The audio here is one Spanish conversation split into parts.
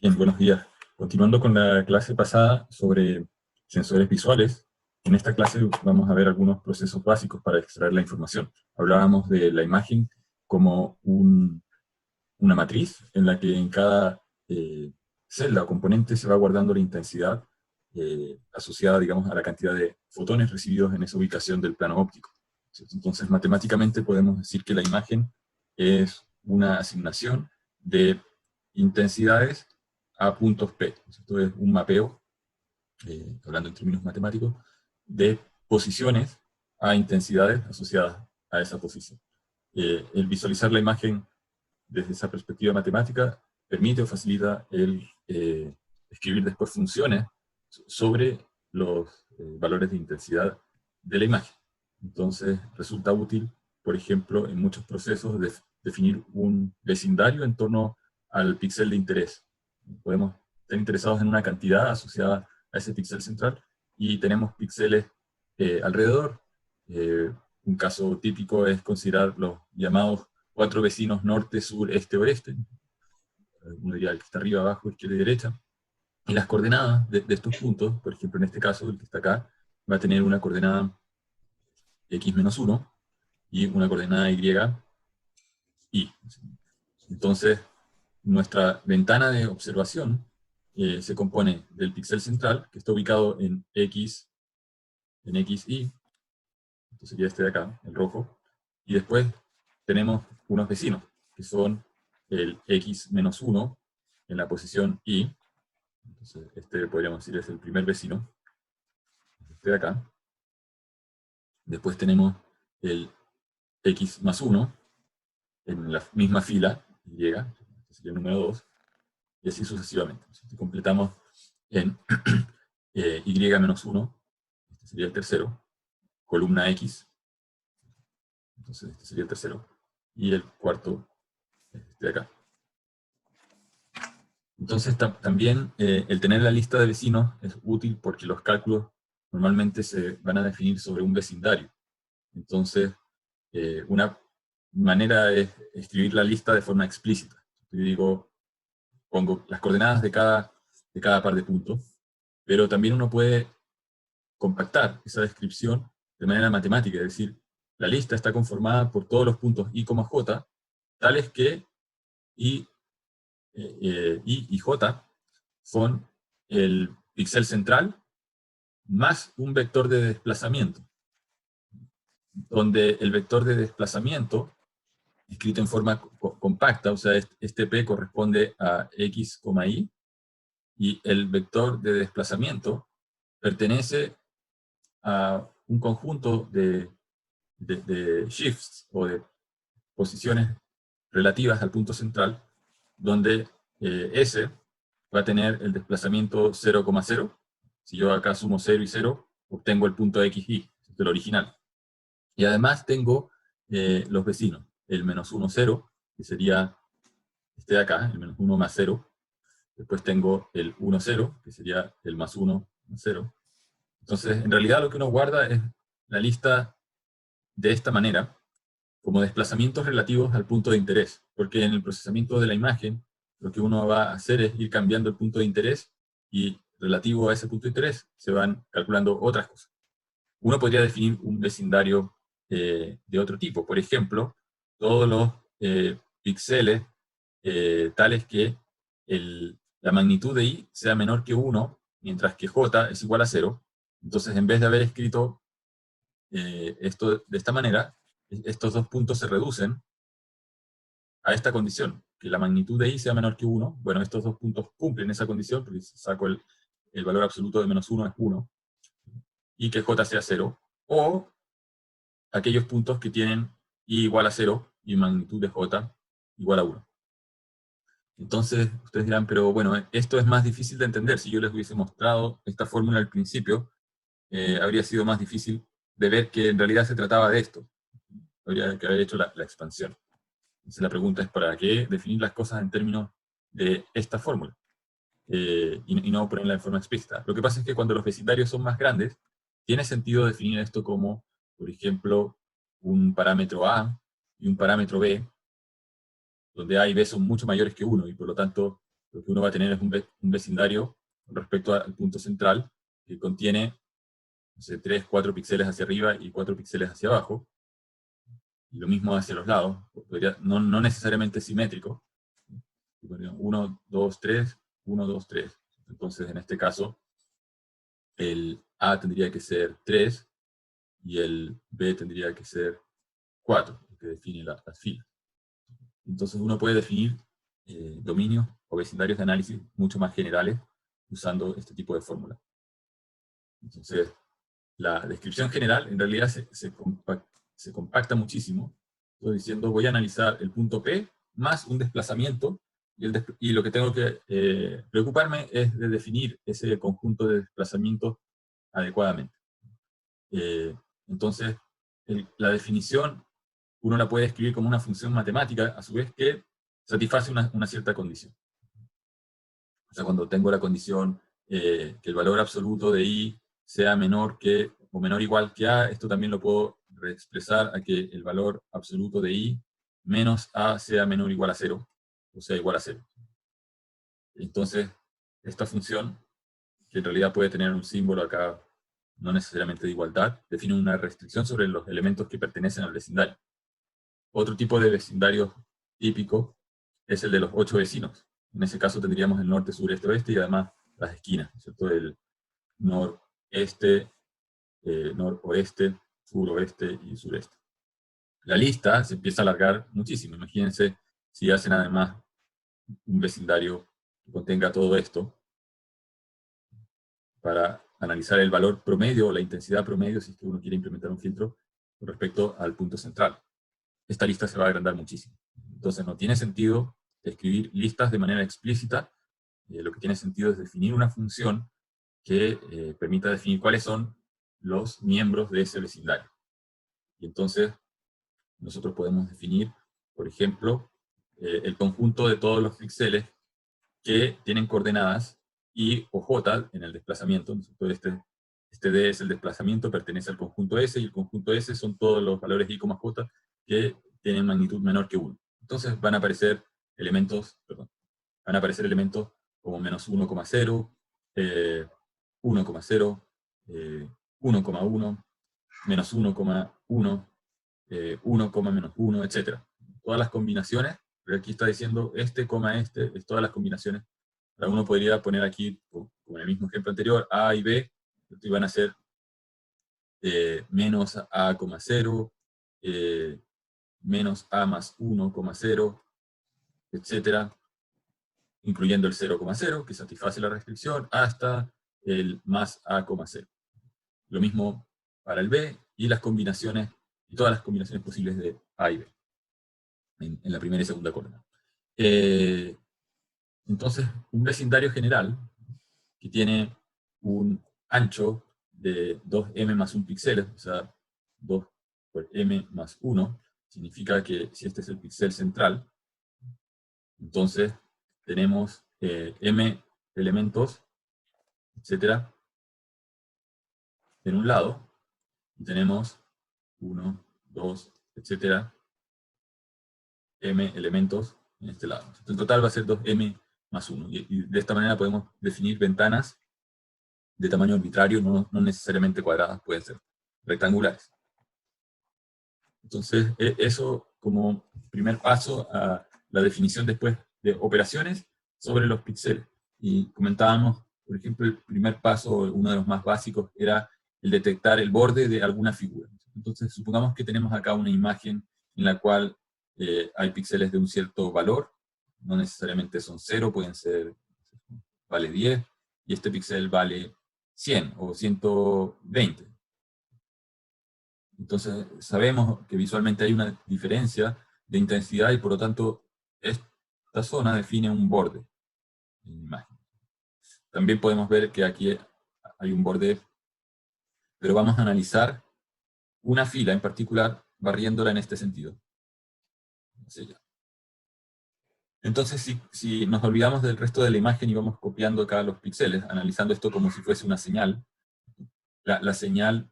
Bien, buenos días. Continuando con la clase pasada sobre sensores visuales, en esta clase vamos a ver algunos procesos básicos para extraer la información. Hablábamos de la imagen como una matriz en la que en cada celda o componente se va guardando la intensidad asociada, digamos, a la cantidad de fotones recibidos en esa ubicación del plano óptico. Entonces, matemáticamente podemos decir que la imagen es una asignación de intensidades a puntos P. Esto es un mapeo, hablando en términos matemáticos, de posiciones a intensidades asociadas a esa posición. El visualizar la imagen desde esa perspectiva matemática permite o facilita el escribir después funciones sobre los valores de intensidad de la imagen. Entonces resulta útil, por ejemplo, en muchos procesos definir un vecindario en torno al píxel de interés. Podemos estar interesados en una cantidad asociada a ese píxel central y tenemos píxeles alrededor. Un caso típico es considerar los llamados 4 vecinos norte, sur, este, oeste. Uno diría el que está arriba, abajo, izquierda y derecha. Y las coordenadas de estos puntos, por ejemplo, en este caso, el que está acá, va a tener una coordenada x-1 y una coordenada y. Entonces, nuestra ventana de observación se compone del píxel central, que está ubicado en x, y, esto sería este de acá, el rojo, y después tenemos unos vecinos, que son el x-1 en la posición y. Entonces, este podríamos decir es el primer vecino, este de acá. Después tenemos el x+1 en la misma fila, y, este sería el número 2, y así sucesivamente. Si completamos en y-1, este sería el tercero, columna x, entonces este sería el tercero, y el cuarto, este de acá. Entonces también el tener la lista de vecinos es útil porque los cálculos normalmente se van a definir sobre un vecindario. Entonces, una manera es escribir la lista de forma explícita. Yo digo, pongo las coordenadas de cada par de puntos, pero también uno puede compactar esa descripción de manera matemática, es decir, la lista está conformada por todos los puntos i, j, tales que i y j son el píxel central más un vector de desplazamiento, donde el vector de desplazamiento, escrito en forma compacta, o sea, este p corresponde a x, y el vector de desplazamiento pertenece a un conjunto de shifts, o de posiciones relativas al punto central, donde S va a tener el desplazamiento 0,0. Si yo acá sumo 0 y 0, obtengo el punto XY, el original. Y además tengo los vecinos, el -1, 0, que sería este de acá, el -1 más 0. Después tengo el 1, 0, que sería el +1 más 0. Entonces, en realidad lo que uno guarda es la lista de esta manera, como desplazamientos relativos al punto de interés, porque en el procesamiento de la imagen, lo que uno va a hacer es ir cambiando el punto de interés, y relativo a ese punto de interés se van calculando otras cosas. Uno podría definir un vecindario de otro tipo, por ejemplo, todos los píxeles tales que la magnitud de i sea menor que 1, mientras que j es igual a 0. Entonces, en vez de haber escrito esto de esta manera, estos dos puntos se reducen a esta condición, que la magnitud de i sea menor que 1. Bueno, estos dos puntos cumplen esa condición, porque si saco el valor absoluto de -1 es 1, y que j sea 0, o aquellos puntos que tienen i igual a 0 y magnitud de j igual a 1. Entonces, ustedes dirán, pero bueno, esto es más difícil de entender. Si yo les hubiese mostrado esta fórmula al principio, habría sido más difícil de ver que en realidad se trataba de esto. Habría que haber hecho la expansión. Entonces la pregunta es, ¿para qué definir las cosas en términos de esta fórmula? Y no ponerla en forma explícita. Lo que pasa es que cuando los vecindarios son más grandes, tiene sentido definir esto como, por ejemplo, un parámetro A y un parámetro B, donde A y B son mucho mayores que 1, y por lo tanto lo que uno va a tener es un vecindario con respecto al punto central, que contiene, no sé, 3, 4 píxeles hacia arriba y 4 píxeles hacia abajo, y lo mismo hacia los lados, no necesariamente simétrico, 1, 2, 3, 1, 2, 3. Entonces, en este caso, el A tendría que ser 3 y el B tendría que ser 4, que define las filas. Entonces uno puede definir dominios o vecindarios de análisis mucho más generales usando este tipo de fórmula. Entonces, la descripción general en realidad se compacta muchísimo. Estoy diciendo, voy a analizar el punto P más un desplazamiento, y lo que tengo que preocuparme es de definir ese conjunto de desplazamientos adecuadamente. Entonces, la definición uno la puede escribir como una función matemática, a su vez, que satisface una cierta condición. O sea, cuando tengo la condición que el valor absoluto de i sea menor que o menor o igual que a, esto también lo puedo reexpresar a que el valor absoluto de i menos a sea menor o igual a 0, o sea igual a 0. Entonces, esta función, que en realidad puede tener un símbolo acá, no necesariamente de igualdad, define una restricción sobre los elementos que pertenecen al vecindario. Otro tipo de vecindario típico es el de los 8 vecinos. En ese caso tendríamos el norte, sur, este, oeste y además las esquinas, ¿cierto? El noreste, noroeste, suroeste y sureste. La lista se empieza a alargar muchísimo. Imagínense si hacen además un vecindario que contenga todo esto para analizar el valor promedio o la intensidad promedio si es que uno quiere implementar un filtro con respecto al punto central. Esta lista se va a agrandar muchísimo. Entonces no tiene sentido escribir listas de manera explícita, lo que tiene sentido es definir una función que permita definir cuáles son los miembros de ese vecindario. Y entonces nosotros podemos definir, por ejemplo, el conjunto de todos los píxeles que tienen coordenadas i o j en el desplazamiento. Este D es el desplazamiento, pertenece al conjunto S, y el conjunto S son todos los valores i, j que tienen magnitud menor que 1. Entonces van a aparecer elementos como menos 1,0, 1,0, 1,1, menos 1,1, 1,-1, etc. Todas las combinaciones, pero aquí está diciendo este, es todas las combinaciones. Ahora uno podría poner aquí, como en el mismo ejemplo anterior, A y B, y van a ser menos A, 0, menos A más 1,0, etcétera, incluyendo el 0,0, que satisface la restricción, hasta el más A, 0. Lo mismo para el B, y las combinaciones, y todas las combinaciones posibles de A y B, en la primera y segunda coordenada. Entonces, un vecindario general, que tiene un ancho de 2m más 1 píxeles, o sea, 2 por m más 1, significa que si este es el píxel central, entonces tenemos m elementos, etcétera, en un lado, y tenemos 1, 2, etcétera, m elementos en este lado. Entonces, en total va a ser 2m más 1. Y de esta manera podemos definir ventanas de tamaño arbitrario, no necesariamente cuadradas, pueden ser rectangulares. Entonces, eso como primer paso a la definición después de operaciones sobre los píxeles. Y comentábamos, por ejemplo, el primer paso, uno de los más básicos, era el detectar el borde de alguna figura. Entonces, supongamos que tenemos acá una imagen en la cual hay píxeles de un cierto valor, no necesariamente son 0, pueden ser, vale 10, y este píxel vale 100 o 120. Entonces sabemos que visualmente hay una diferencia de intensidad y por lo tanto esta zona define un borde en la imagen. También podemos ver que aquí hay un borde, pero vamos a analizar una fila en particular barriéndola en este sentido. Entonces, si nos olvidamos del resto de la imagen y vamos copiando acá los píxeles, analizando esto como si fuese una señal, la señal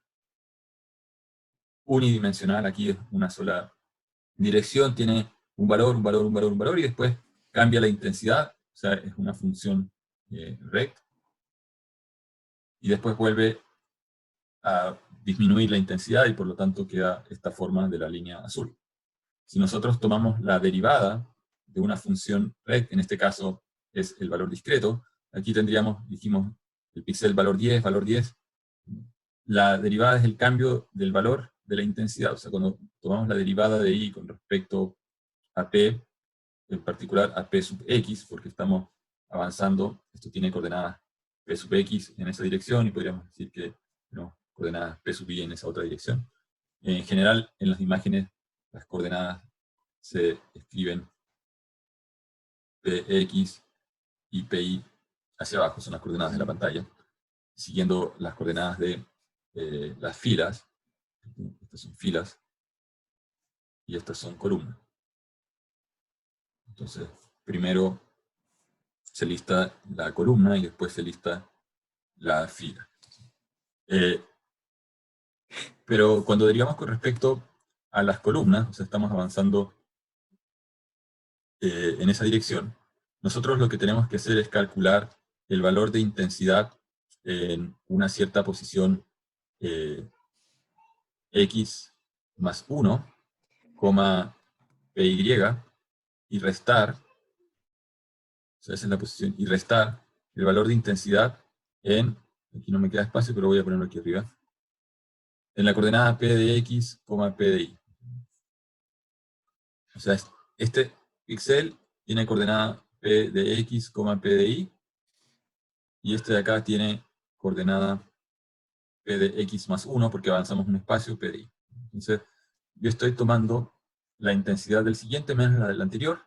unidimensional aquí es una sola dirección, tiene un valor, y después cambia la intensidad, o sea, es una función rect, y después vuelve a disminuir la intensidad y por lo tanto queda esta forma de la línea azul. Si nosotros tomamos la derivada de una función rect, en este caso es el valor discreto, aquí tendríamos, dijimos, el píxel valor 10, la derivada es el cambio del valor de la intensidad, o sea, cuando tomamos la derivada de i con respecto a p, en particular a p sub x, porque estamos avanzando, esto tiene coordenadas p sub x en esa dirección, y podríamos decir que tenemos coordenadas p sub y en esa otra dirección. En general, en las imágenes, las coordenadas se escriben px y pi hacia abajo, son las coordenadas de la pantalla, siguiendo las coordenadas de las filas. Estas son filas, y estas son columnas. Entonces, primero se lista la columna y después se lista la fila. Pero cuando derivamos con respecto a las columnas, o sea, estamos avanzando en esa dirección, nosotros lo que tenemos que hacer es calcular el valor de intensidad en una cierta posición x más 1, py, y restar, o sea, esa es la posición, y restar el valor de intensidad en, aquí no me queda espacio, pero voy a ponerlo aquí arriba, en la coordenada p de x, p de y. O sea, este píxel tiene coordenada p de x, p de y, y este de acá tiene coordenada p de x más 1, porque avanzamos un espacio, p de y. Entonces, yo estoy tomando la intensidad del siguiente menos la del anterior,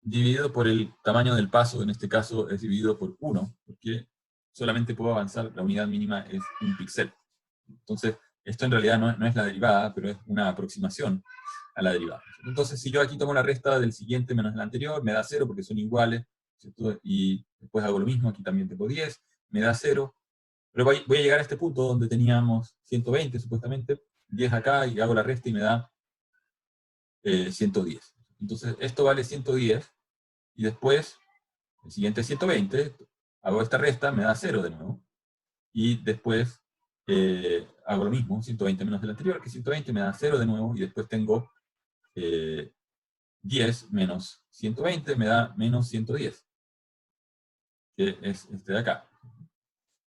dividido por el tamaño del paso, en este caso es dividido por 1, porque solamente puedo avanzar, la unidad mínima es un píxel. Entonces, esto en realidad no es la derivada, pero es una aproximación a la derivada. Entonces, si yo aquí tomo la resta del siguiente menos el anterior, me da 0 porque son iguales, ¿cierto? Y después hago lo mismo, aquí también tengo 10, me da 0, pero voy a llegar a este punto donde teníamos 120 supuestamente, 10 acá, y hago la resta y me da 110. Entonces, esto vale 110, y después, el siguiente es 120, hago esta resta, me da 0 de nuevo, y después hago lo mismo, 120 menos del anterior, que 120 me da 0 de nuevo, y después tengo 10 menos 120 me da menos 110, que es este de acá.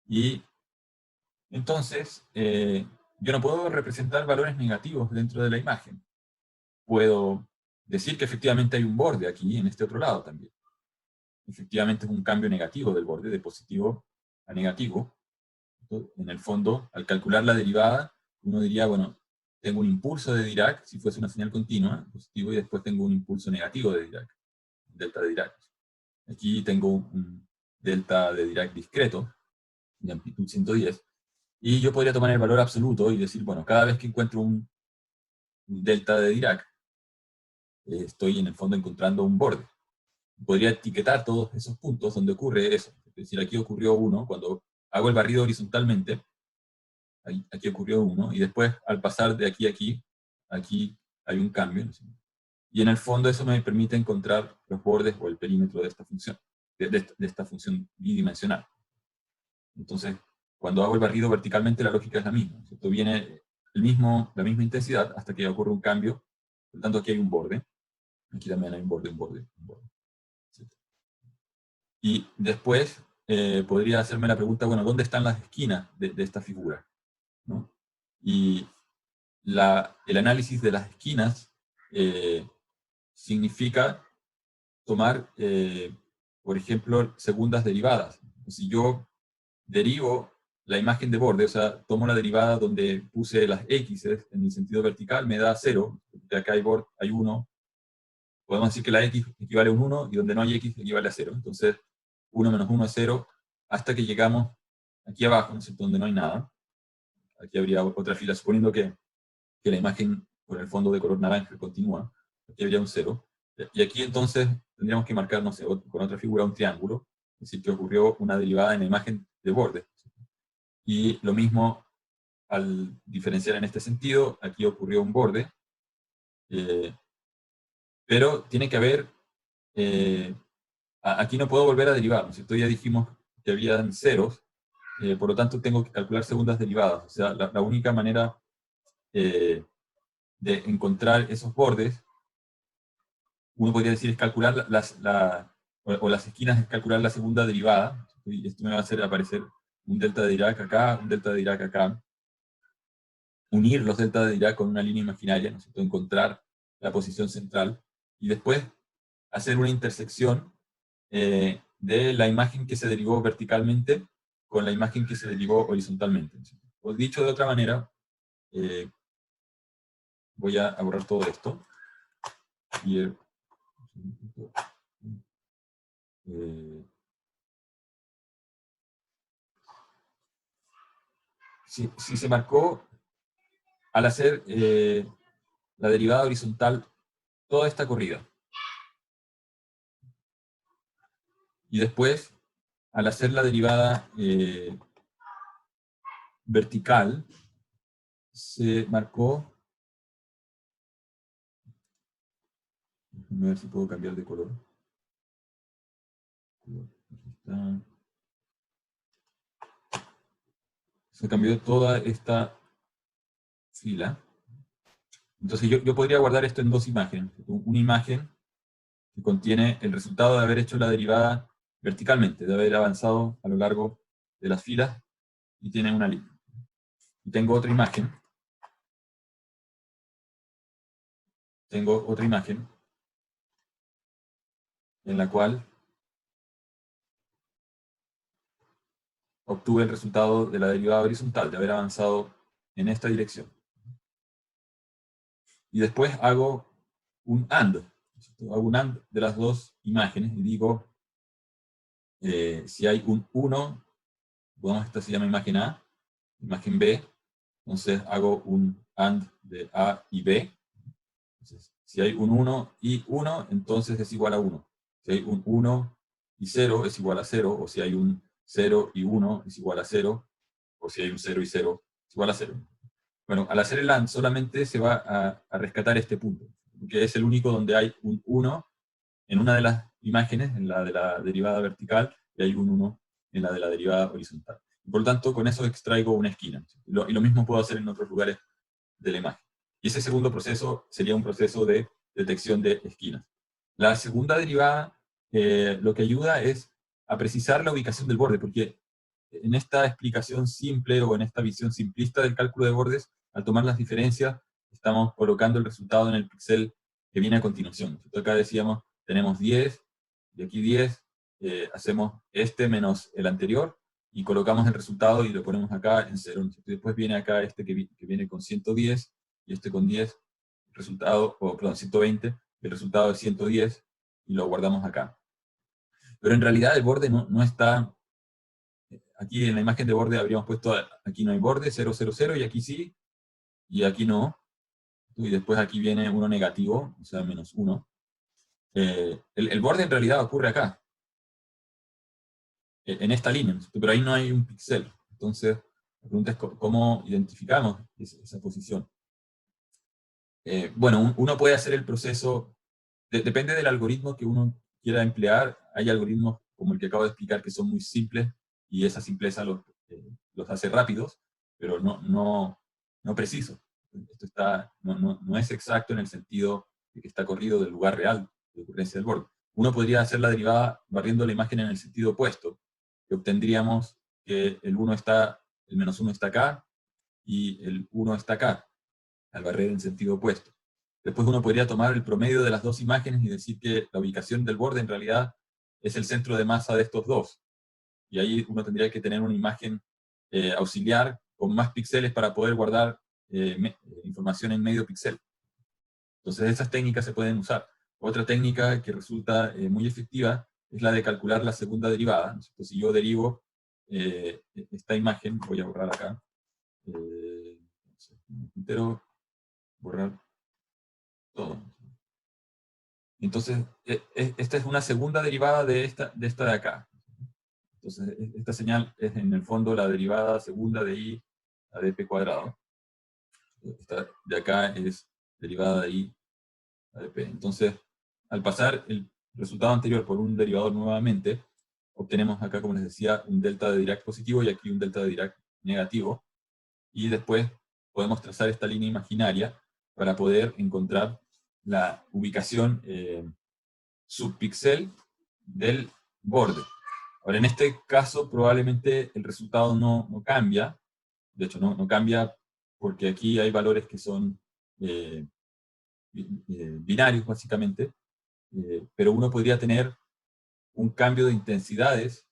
Y entonces, yo no puedo representar valores negativos dentro de la imagen. Puedo decir que efectivamente hay un borde aquí, en este otro lado también. Efectivamente es un cambio negativo del borde, de positivo a negativo. Entonces, en el fondo, al calcular la derivada, uno diría, bueno, tengo un impulso de Dirac, si fuese una señal continua, positivo, y después tengo un impulso negativo de Dirac, delta de Dirac. Aquí tengo un delta de Dirac discreto, de amplitud 110, y yo podría tomar el valor absoluto y decir, bueno, cada vez que encuentro un delta de Dirac, estoy en el fondo encontrando un borde. Podría etiquetar todos esos puntos donde ocurre eso. Es decir, aquí ocurrió uno, cuando hago el barrido horizontalmente, aquí ocurrió uno, y después al pasar de aquí a aquí hay un cambio, ¿no? Y en el fondo eso me permite encontrar los bordes o el perímetro de esta función, de esta función bidimensional. Entonces, cuando hago el barrido verticalmente, la lógica es la misma, ¿cierto? Viene la misma intensidad hasta que ocurre un cambio, por lo tanto aquí hay un borde, aquí también hay un borde, ¿cierto? Y después podría hacerme la pregunta, bueno, ¿dónde están las esquinas de esta figura? ¿No? Y el análisis de las esquinas significa tomar, por ejemplo, segundas derivadas. Si yo derivo la imagen de borde, o sea, tomo la derivada donde puse las x en el sentido vertical, me da 0, de acá hay 1, podemos decir que la x equivale a un 1, y donde no hay x equivale a 0. Entonces, 1 menos 1 es 0, hasta que llegamos aquí abajo, ¿no es cierto?, donde no hay nada. Aquí habría otra fila, suponiendo que la imagen por el fondo de color naranja continúa, aquí habría un 0. Y aquí entonces tendríamos que marcar, no sé, con otra figura un triángulo, es decir, que ocurrió una derivada en la imagen de borde. Y lo mismo al diferenciar en este sentido, aquí ocurrió un borde, pero tiene que haber aquí no puedo volver a derivar, ¿no es cierto? Ya dijimos que habían ceros, por lo tanto tengo que calcular segundas derivadas. O sea, la única manera de encontrar esos bordes, uno podría decir, es calcular o las esquinas, es calcular la segunda derivada. Y esto me va a hacer aparecer un delta de Dirac acá, un delta de Dirac acá. Unir los delta de Dirac con una línea imaginaria, ¿no es cierto? Encontrar la posición central. Y después hacer una intersección de la imagen que se derivó verticalmente con la imagen que se derivó horizontalmente. O dicho de otra manera, voy a borrar todo esto. Y, si se marcó al hacer la derivada horizontal toda esta corrida, y después al hacer la derivada vertical, se marcó, a ver si puedo cambiar de color. Aquí está. Se cambió toda esta fila. Entonces yo podría guardar esto en dos imágenes. Una imagen que contiene el resultado de haber hecho la derivada verticalmente, de haber avanzado a lo largo de las filas, y tiene una línea. Y tengo otra imagen. En la cual obtuve el resultado de la derivada horizontal, de haber avanzado en esta dirección. Y después hago un AND. Hago un AND de las dos imágenes y digo, si hay un 1, bueno, esta se llama imagen A, imagen B, entonces hago un AND de A y B. Entonces, si hay un 1 y 1, entonces es igual a 1. Si hay un 1 y 0 es igual a 0, o si hay un 0 y 1 es igual a 0, o si hay un 0 y 0 es igual a 0. Bueno, al hacer el AND solamente se va a rescatar este punto, que es el único donde hay un 1 en una de las imágenes, en la de la derivada vertical, y hay un 1 en la de la derivada horizontal. Por lo tanto, con eso extraigo una esquina. Y lo mismo puedo hacer en otros lugares de la imagen. Y ese segundo proceso sería un proceso de detección de esquinas. La segunda derivada lo que ayuda es a precisar la ubicación del borde, porque en esta explicación simple o en esta visión simplista del cálculo de bordes, al tomar las diferencias, estamos colocando el resultado en el píxel que viene a continuación. Entonces, acá decíamos, tenemos 10, y aquí 10, hacemos este menos el anterior, y colocamos el resultado y lo ponemos acá en 0. Después viene acá este que viene con 110, y este con 10, el resultado, o perdón, 120, el resultado es 110, y lo guardamos acá. Pero en realidad el borde no está. Aquí en la imagen de borde habríamos puesto, aquí no hay borde, 0, 0, 0, y aquí sí, y aquí no. Y después aquí viene uno negativo, o sea, menos 1. El borde en realidad ocurre acá, en esta línea, pero ahí no hay un píxel. Entonces, la pregunta es cómo identificamos esa posición. Bueno, uno puede hacer el proceso, depende del algoritmo que uno quiera emplear. Hay algoritmos como el que acabo de explicar que son muy simples, y esa simpleza los hace rápidos, pero no precisos. Esto no es exacto en el sentido de que está corrido del lugar real de ocurrencia del borde. Uno podría hacer la derivada barriendo la imagen en el sentido opuesto, que obtendríamos que el menos 1 está acá, y el 1 está acá, al barrer en sentido opuesto. Después uno podría tomar el promedio de las dos imágenes y decir que la ubicación del borde en realidad es el centro de masa de estos dos. Y ahí uno tendría que tener una imagen auxiliar con más píxeles para poder guardar información en medio píxel. Entonces esas técnicas se pueden usar. Otra técnica que resulta muy efectiva es la de calcular la segunda derivada. Entonces, si yo derivo esta imagen, voy a borrar acá, entero, borrar todo. Entonces, esta es una segunda derivada de esta de acá. Entonces, esta señal es en el fondo la derivada segunda de i a dp cuadrado. Esta de acá es derivada de i a dp. Entonces, al pasar resultado anterior por un derivador nuevamente, obtenemos acá, como les decía, un delta de Dirac positivo y aquí un delta de Dirac negativo. Y después podemos trazar esta línea imaginaria para poder encontrar la ubicación subpixel del borde. Ahora, en este caso, probablemente el resultado no cambia. De hecho, no cambia porque aquí hay valores que son binarios, básicamente. Pero uno podría tener un cambio de intensidades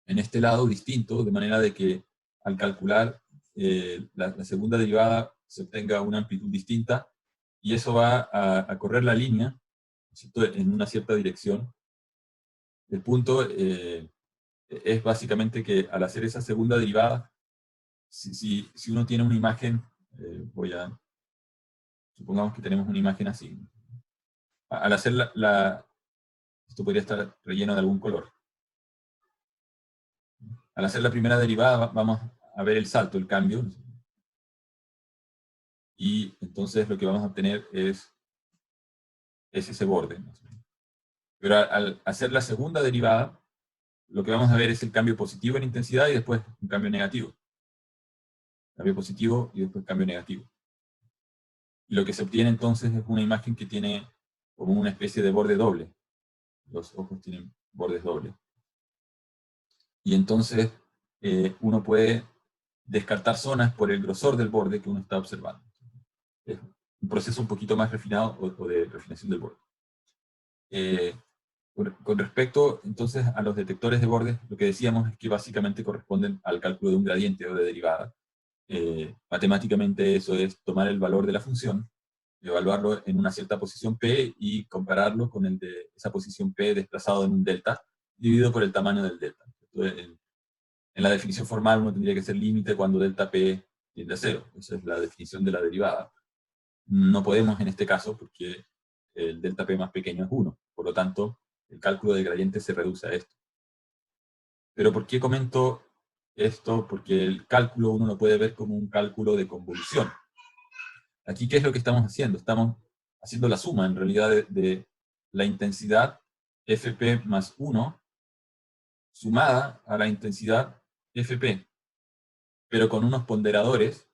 en este lado distinto, de manera de que al calcular la segunda derivada se obtenga una amplitud distinta, y eso va a correr la línea, ¿cierto?, en una cierta dirección. El punto es básicamente que al hacer esa segunda derivada, si uno tiene una imagen, supongamos que tenemos una imagen así. Al hacer esto podría estar relleno de algún color. Al hacer la primera derivada vamos a ver el salto, el cambio, y entonces lo que vamos a obtener es ese borde. Pero al hacer la segunda derivada, lo que vamos a ver es el cambio positivo en intensidad y después un cambio negativo. Cambio positivo y después cambio negativo. Y lo que se obtiene entonces es una imagen que tiene como una especie de borde doble. Los ojos tienen bordes dobles. Y entonces uno puede descartar zonas por el grosor del borde que uno está observando. Es un proceso un poquito más refinado o de refinación del borde. Con respecto entonces a los detectores de bordes, lo que decíamos es que básicamente corresponden al cálculo de un gradiente o de derivada. Matemáticamente eso es tomar el valor de la función, evaluarlo en una cierta posición P y compararlo con el de esa posición P desplazado en un delta, dividido por el tamaño del delta. Entonces, en la definición formal uno tendría que ser límite cuando delta P tiende a 0. Esa es la definición de la derivada. No podemos en este caso porque el delta P más pequeño es 1. Por lo tanto, el cálculo del gradiente se reduce a esto. Pero ¿por qué comento esto? Porque el cálculo uno lo puede ver como un cálculo de convolución. Aquí, ¿qué es lo que estamos haciendo? Estamos haciendo la suma, en realidad, de la intensidad Fp más 1 sumada a la intensidad Fp, pero con unos ponderadores.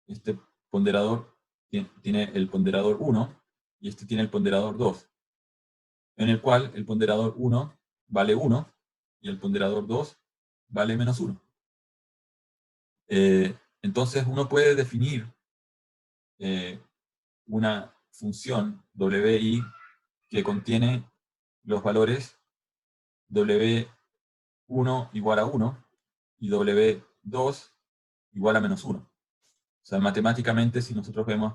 Este ponderador tiene el ponderador 1 y este tiene el ponderador 2, en el cual el ponderador 1 vale 1 y el ponderador 2 vale menos 1. Entonces uno puede definir una función wi que contiene los valores w1 igual a 1 y w2 igual a menos 1. O sea, matemáticamente, si nosotros vemos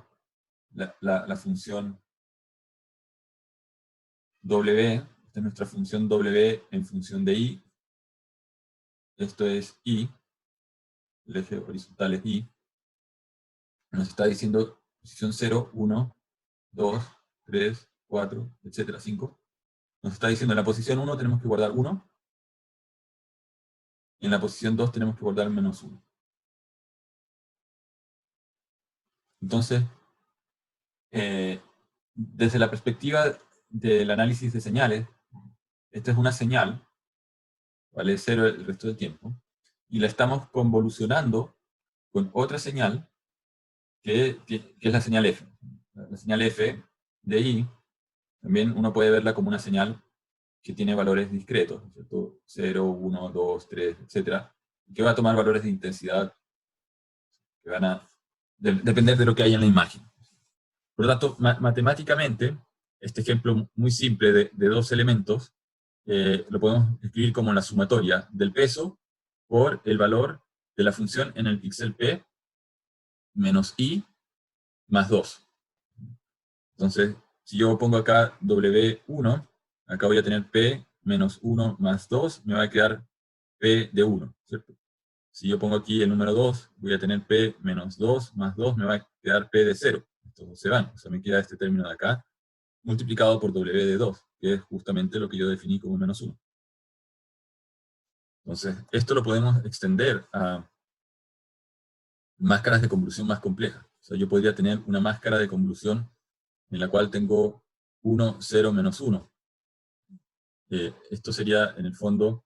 la función w, esta es nuestra función w en función de i, esto es i, el eje horizontal es i, nos está diciendo posición 0, 1, 2, 3, 4, etcétera, 5. Nos está diciendo en la posición 1 tenemos que guardar 1, y en la posición 2 tenemos que guardar menos 1. Entonces, desde la perspectiva del análisis de señales, esta es una señal, vale 0 el resto del tiempo, y la estamos convolucionando con otra señal, que es la señal f. La señal f de i, también uno puede verla como una señal que tiene valores discretos, ¿cierto? 0, 1, 2, 3, etc. Que va a tomar valores de intensidad que van a depender de lo que hay en la imagen. Por lo tanto, matemáticamente, este ejemplo muy simple de dos elementos, lo podemos escribir como la sumatoria del peso por el valor de la función en el píxel p menos i más 2. Entonces, si yo pongo acá w1, acá voy a tener p menos 1 más 2, me va a quedar p de 1, ¿cierto? Si yo pongo aquí el número 2, voy a tener p menos 2 más 2, me va a quedar p de 0. Estos se van, o sea, me queda este término de acá, multiplicado por w de 2, que es justamente lo que yo definí como menos 1. Entonces, esto lo podemos extender a máscaras de convolución más complejas. O sea, yo podría tener una máscara de convolución en la cual tengo 1, 0, menos 1. Esto sería, en el fondo,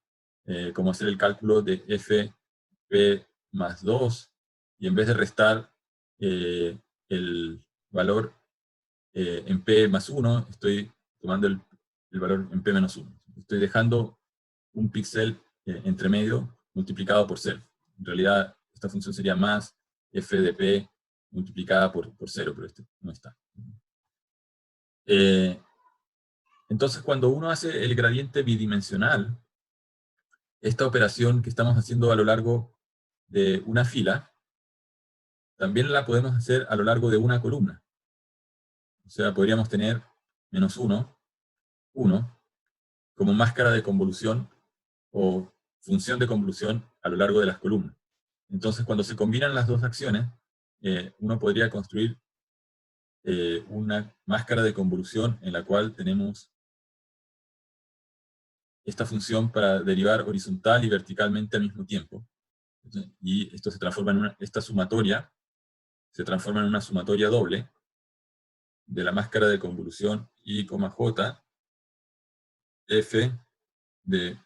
como hacer el cálculo de fp más 2, y en vez de restar el valor en p más 1, estoy tomando el valor en p menos 1. Estoy dejando un píxel entre medio multiplicado por 0. En realidad, esta función sería más f de p multiplicada por 0, pero este no está. Entonces, cuando uno hace el gradiente bidimensional, esta operación que estamos haciendo a lo largo de una fila, también la podemos hacer a lo largo de una columna. O sea, podríamos tener menos 1, 1, como máscara de convolución o función de convolución a lo largo de las columnas. Entonces, cuando se combinan las dos acciones, uno podría construir una máscara de convolución en la cual tenemos esta función para derivar horizontal y verticalmente al mismo tiempo. Y esto se transforma en esta sumatoria se transforma en una sumatoria doble de la máscara de convolución I, J, f de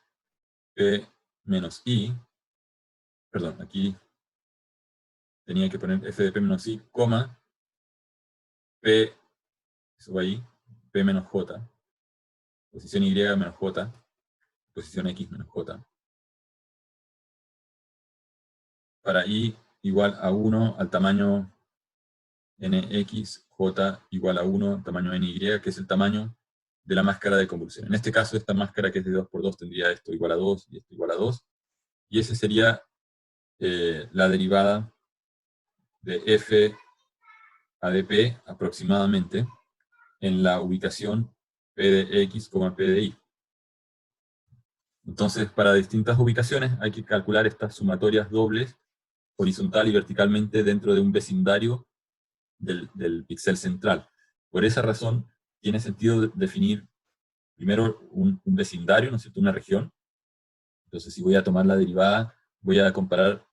p menos i, perdón, aquí tenía que poner f de p menos i, p, eso va ahí, p menos j, posición y menos j, posición x menos j, para i igual a 1 al tamaño nx, j igual a 1 al tamaño ny, que es el tamaño de la máscara de convolución. En este caso, esta máscara que es de 2 por 2 tendría esto igual a 2 y esto igual a 2, y ese sería la derivada de f a de p aproximadamente en la ubicación p de x, p de y. Entonces, para distintas ubicaciones hay que calcular estas sumatorias dobles, horizontal y verticalmente, dentro de un vecindario del píxel central. Por esa razón, tiene sentido definir primero un vecindario, ¿no es cierto?, una región. Entonces, si voy a tomar la derivada, voy a comparar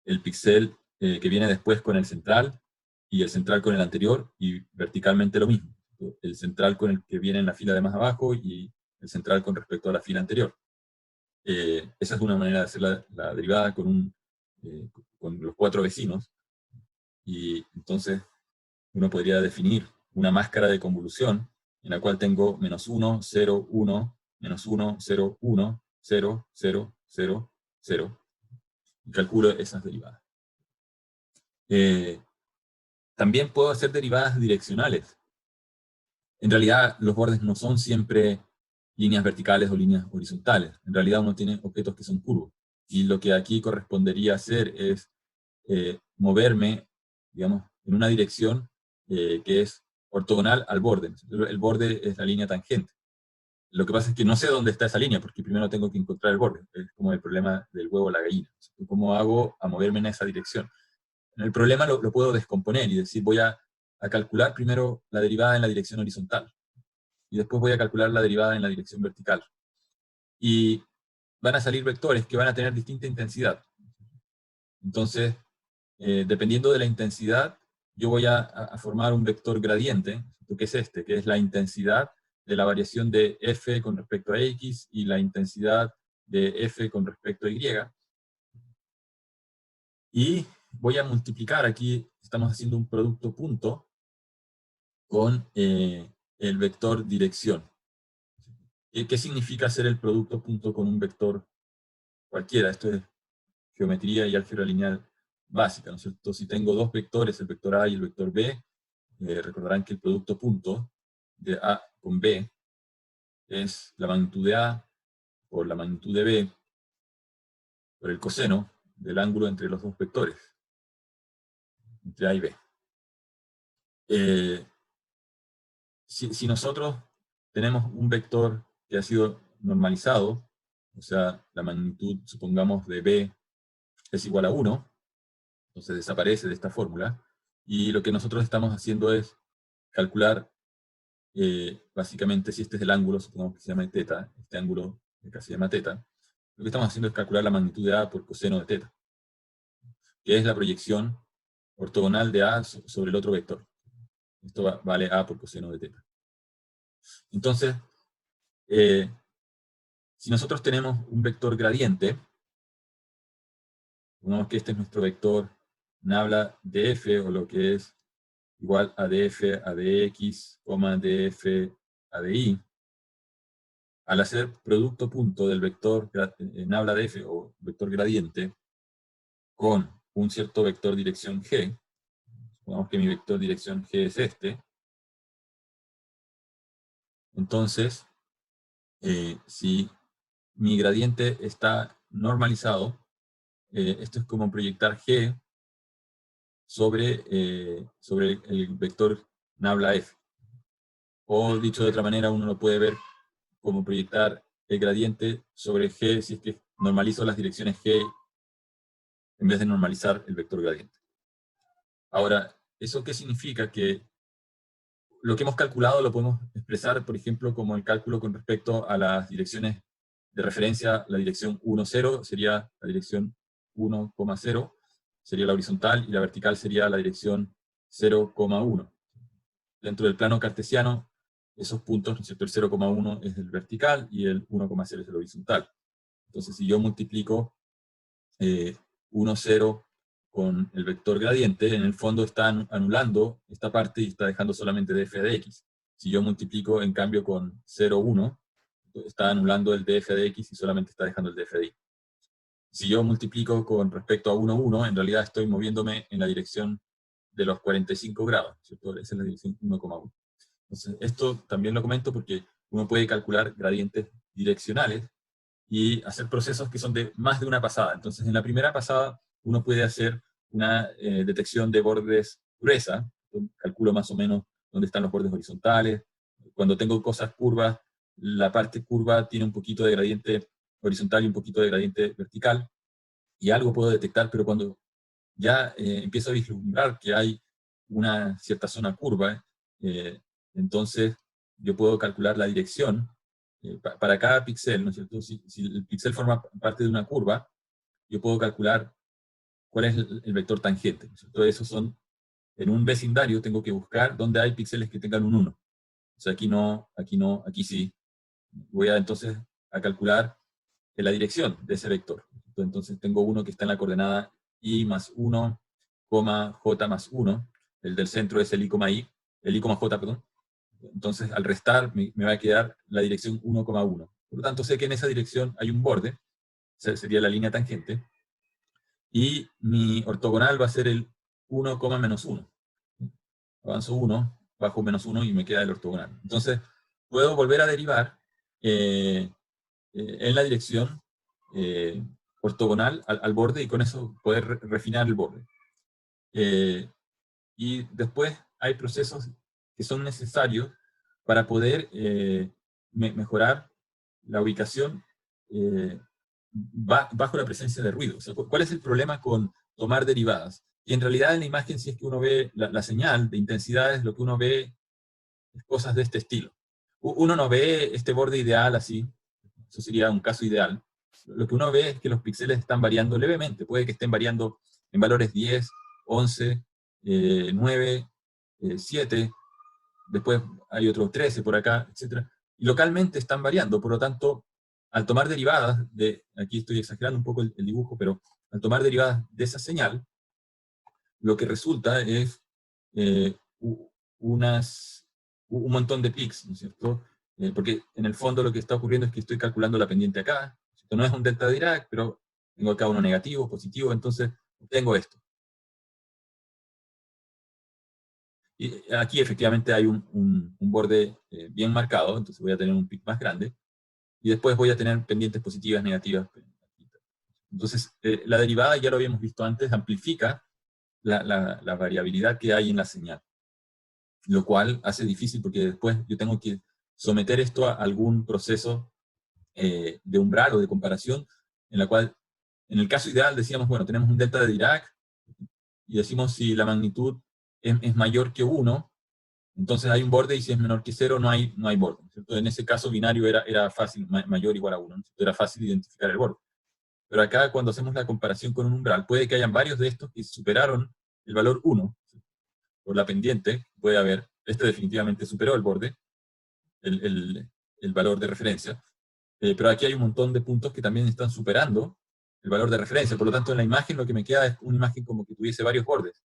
el píxel que viene después con el central, y el central con el anterior, y verticalmente lo mismo. El central con el que viene en la fila de más abajo, y el central con respecto a la fila anterior. Esa es una manera de hacer la derivada con los 4 vecinos, y entonces uno podría definir una máscara de convolución en la cual tengo menos 1, 0, 1, menos 1, 0, 1, 0, 0, 0, 0, y calculo esas derivadas. También puedo hacer derivadas direccionales. En realidad, los bordes no son siempre líneas verticales o líneas horizontales. En realidad, uno tiene objetos que son curvos. Y lo que aquí correspondería hacer es moverme, digamos, en una dirección que es ortogonal al borde. El borde es la línea tangente. Lo que pasa es que no sé dónde está esa línea, porque primero tengo que encontrar el borde. Es como el problema del huevo o la gallina. ¿Cómo hago a moverme en esa dirección? El problema lo puedo descomponer y decir, voy a calcular primero la derivada en la dirección horizontal, y después voy a calcular la derivada en la dirección vertical. Y van a salir vectores que van a tener distinta intensidad. Entonces, dependiendo de la intensidad, yo voy a formar un vector gradiente, que es este, que es la intensidad de la variación de f con respecto a x y la intensidad de f con respecto a y. Y voy a multiplicar, aquí estamos haciendo un producto punto con el vector dirección. ¿Qué significa hacer el producto punto con un vector cualquiera? Esto es geometría y álgebra lineal básica, ¿no es cierto? Si tengo dos vectores, el vector A y el vector B, recordarán que el producto punto de A con B es la magnitud de A por la magnitud de B por el coseno del ángulo entre los dos vectores, entre A y B. Si nosotros tenemos un vector que ha sido normalizado, o sea, la magnitud, supongamos, de B es igual a 1, entonces desaparece de esta fórmula, y lo que nosotros estamos haciendo es calcular, básicamente, si este es el ángulo, supongamos que se llama θ, este ángulo que se llama θ, lo que estamos haciendo es calcular la magnitud de A por coseno de θ, que es la proyección ortogonal de A sobre el otro vector. Esto vale A por coseno de θ. Entonces, Si nosotros tenemos un vector gradiente, supongamos que este es nuestro vector nabla df, o lo que es igual a df a dx, df a dy. Al hacer producto punto del vector nabla df, o vector gradiente, con un cierto vector dirección g, supongamos que mi vector dirección g es este, entonces, si mi gradiente está normalizado, esto es como proyectar g sobre el vector nabla f. O dicho de otra manera, uno lo puede ver como proyectar el gradiente sobre g si es que normalizo las direcciones g en vez de normalizar el vector gradiente. Ahora, ¿eso qué significa? Que lo que hemos calculado lo podemos expresar, por ejemplo, como el cálculo con respecto a las direcciones de referencia. La dirección 1, 0 sería la dirección 1,0, sería la horizontal, y la vertical sería la dirección 0,1. Dentro del plano cartesiano, esos puntos, ¿no es cierto? El 0,1 es el vertical y el 1,0 es el horizontal. Entonces, si yo multiplico 1, 0 con el vector gradiente, en el fondo está anulando esta parte y está dejando solamente df de x. Si yo multiplico, en cambio, con 0, 1, está anulando el df de x y solamente está dejando el df de y. Si yo multiplico con respecto a 1, 1, en realidad estoy moviéndome en la dirección de los 45 grados, ¿cierto? Esa es la dirección 1,1. Entonces, esto también lo comento porque uno puede calcular gradientes direccionales y hacer procesos que son de más de una pasada. Entonces, en la primera pasada, uno puede hacer una detección de bordes gruesa, calculo más o menos dónde están los bordes horizontales. Cuando tengo cosas curvas, la parte curva tiene un poquito de gradiente horizontal y un poquito de gradiente vertical, y algo puedo detectar, pero cuando ya empiezo a vislumbrar que hay una cierta zona curva, entonces yo puedo calcular la dirección para cada píxel, ¿no es cierto? Si el píxel forma parte de una curva, yo puedo calcular cuál es el vector tangente, ¿no es cierto? Esos son, en un vecindario tengo que buscar dónde hay píxeles que tengan un 1. O sea, aquí no, aquí no, aquí sí. Voy a entonces a calcular la dirección de ese vector. Entonces tengo uno que está en la coordenada i más 1, j más 1. El del centro es el i, el i, j, perdón. Entonces, al restar, me va a quedar la dirección 1,1. Por lo tanto, sé que en esa dirección hay un borde, sería la línea tangente, y mi ortogonal va a ser el 1, menos 1. Avanzo 1, bajo menos 1 y me queda el ortogonal. Entonces, puedo volver a derivar en la dirección eh, ortogonal al borde, y con eso poder refinar el borde. Y después hay procesos que son necesarios para poder mejorar la ubicación bajo la presencia de ruido. O sea, ¿cuál es el problema con tomar derivadas? Y en realidad en la imagen, si es que uno ve la señal de intensidades, lo que uno ve es cosas de este estilo. Uno no ve este borde ideal así, eso sería un caso ideal. Lo que uno ve es que los píxeles están variando levemente, puede que estén variando en valores 10, 11, 9, 7, después hay otros 13 por acá, etc. Y localmente están variando, por lo tanto, al tomar derivadas, aquí estoy exagerando un poco el dibujo, pero al tomar derivadas de esa señal, lo que resulta es eh, un montón de pics, ¿no es cierto? Porque en el fondo lo que está ocurriendo es que estoy calculando la pendiente acá. Esto no es un delta de Dirac, pero tengo acá uno negativo, positivo, entonces tengo esto. Y aquí efectivamente hay un borde bien marcado, entonces voy a tener un pic más grande, y después voy a tener pendientes positivas, negativas. Entonces, la derivada, ya lo habíamos visto antes, amplifica la variabilidad que hay en la señal, lo cual hace difícil porque después yo tengo que someter esto a algún proceso de umbral o de comparación, en la cual, en el caso ideal, decíamos, bueno, tenemos un delta de Dirac, y decimos si la magnitud es mayor que 1, entonces hay un borde, y si es menor que 0, no hay borde, ¿cierto? En ese caso binario era fácil, mayor o igual a 1, ¿no? Era fácil identificar el borde. Pero acá, cuando hacemos la comparación con un umbral, puede que hayan varios de estos que superaron el valor 1, por la pendiente, puede haber, este definitivamente superó el borde, el, el valor de referencia, pero aquí hay un montón de puntos que también están superando el valor de referencia. Por lo tanto, en la imagen lo que me queda es una imagen como que tuviese varios bordes,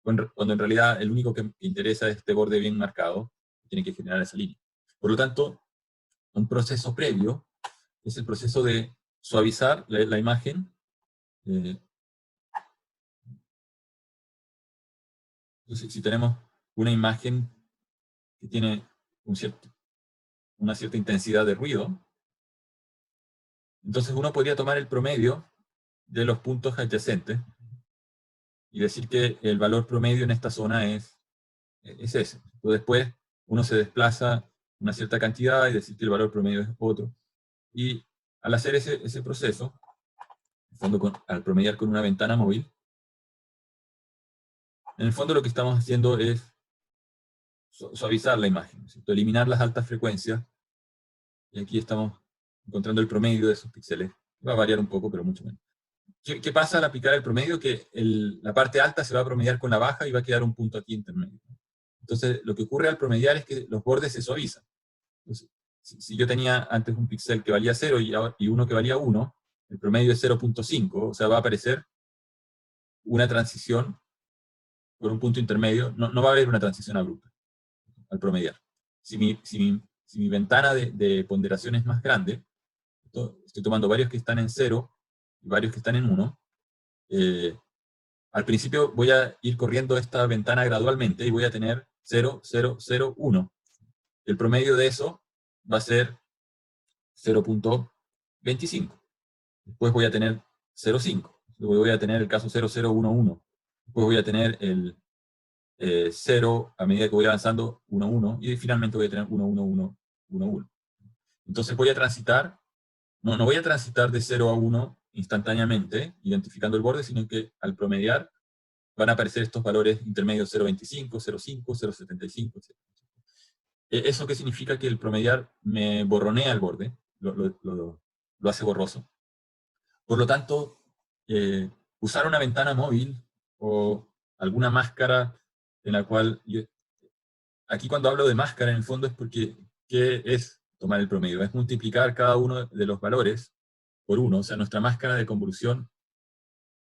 cuando en realidad el único que interesa es este borde bien marcado, tiene que generar esa línea. Por lo tanto, un proceso previo es el proceso de suavizar la imagen. Entonces, si tenemos una imagen que tiene una cierta intensidad de ruido, entonces uno podría tomar el promedio de los puntos adyacentes y decir que el valor promedio en esta zona es ese. Entonces, después uno se desplaza una cierta cantidad y decir que el valor promedio es otro. Y al hacer ese proceso, en el fondo al promediar con una ventana móvil, en el fondo lo que estamos haciendo es suavizar la imagen, ¿cierto? Eliminar las altas frecuencias, y aquí estamos encontrando el promedio de esos píxeles. Va a variar un poco, pero mucho menos. ¿Qué pasa al aplicar el promedio? Que la parte alta se va a promediar con la baja y va a quedar un punto aquí intermedio. Entonces, lo que ocurre al promediar es que los bordes se suavizan. Entonces, si yo tenía antes un píxel que valía 0 y uno que valía 1, el promedio es 0.5, o sea, va a aparecer una transición por un punto intermedio, no va a haber una transición abrupta al promediar. Si mi ventana de ponderación es más grande, estoy tomando varios que están en 0 y varios que están en 1, al principio voy a ir corriendo esta ventana gradualmente y voy a tener 0, 0, 0, 1. El promedio de eso va a ser 0.25. Después voy a tener 0.5. Luego voy a tener el caso 0.011. Después voy a tener el 0 a medida que voy avanzando 1.1 y finalmente voy a tener 1.1.1, 1.1. Entonces voy a transitar, no voy a transitar de 0 a 1 instantáneamente, identificando el borde, sino que al promediar van a aparecer estos valores intermedios 0.25, 0.5, 0.75, etc. ¿Eso qué significa? Que el promediar me borronea el borde, lo hace borroso. Por lo tanto, usar una ventana móvil o alguna máscara en la cual... aquí cuando hablo de máscara, en el fondo es porque, ¿qué es tomar el promedio? Es multiplicar cada uno de los valores por 1. O sea, nuestra máscara de convolución,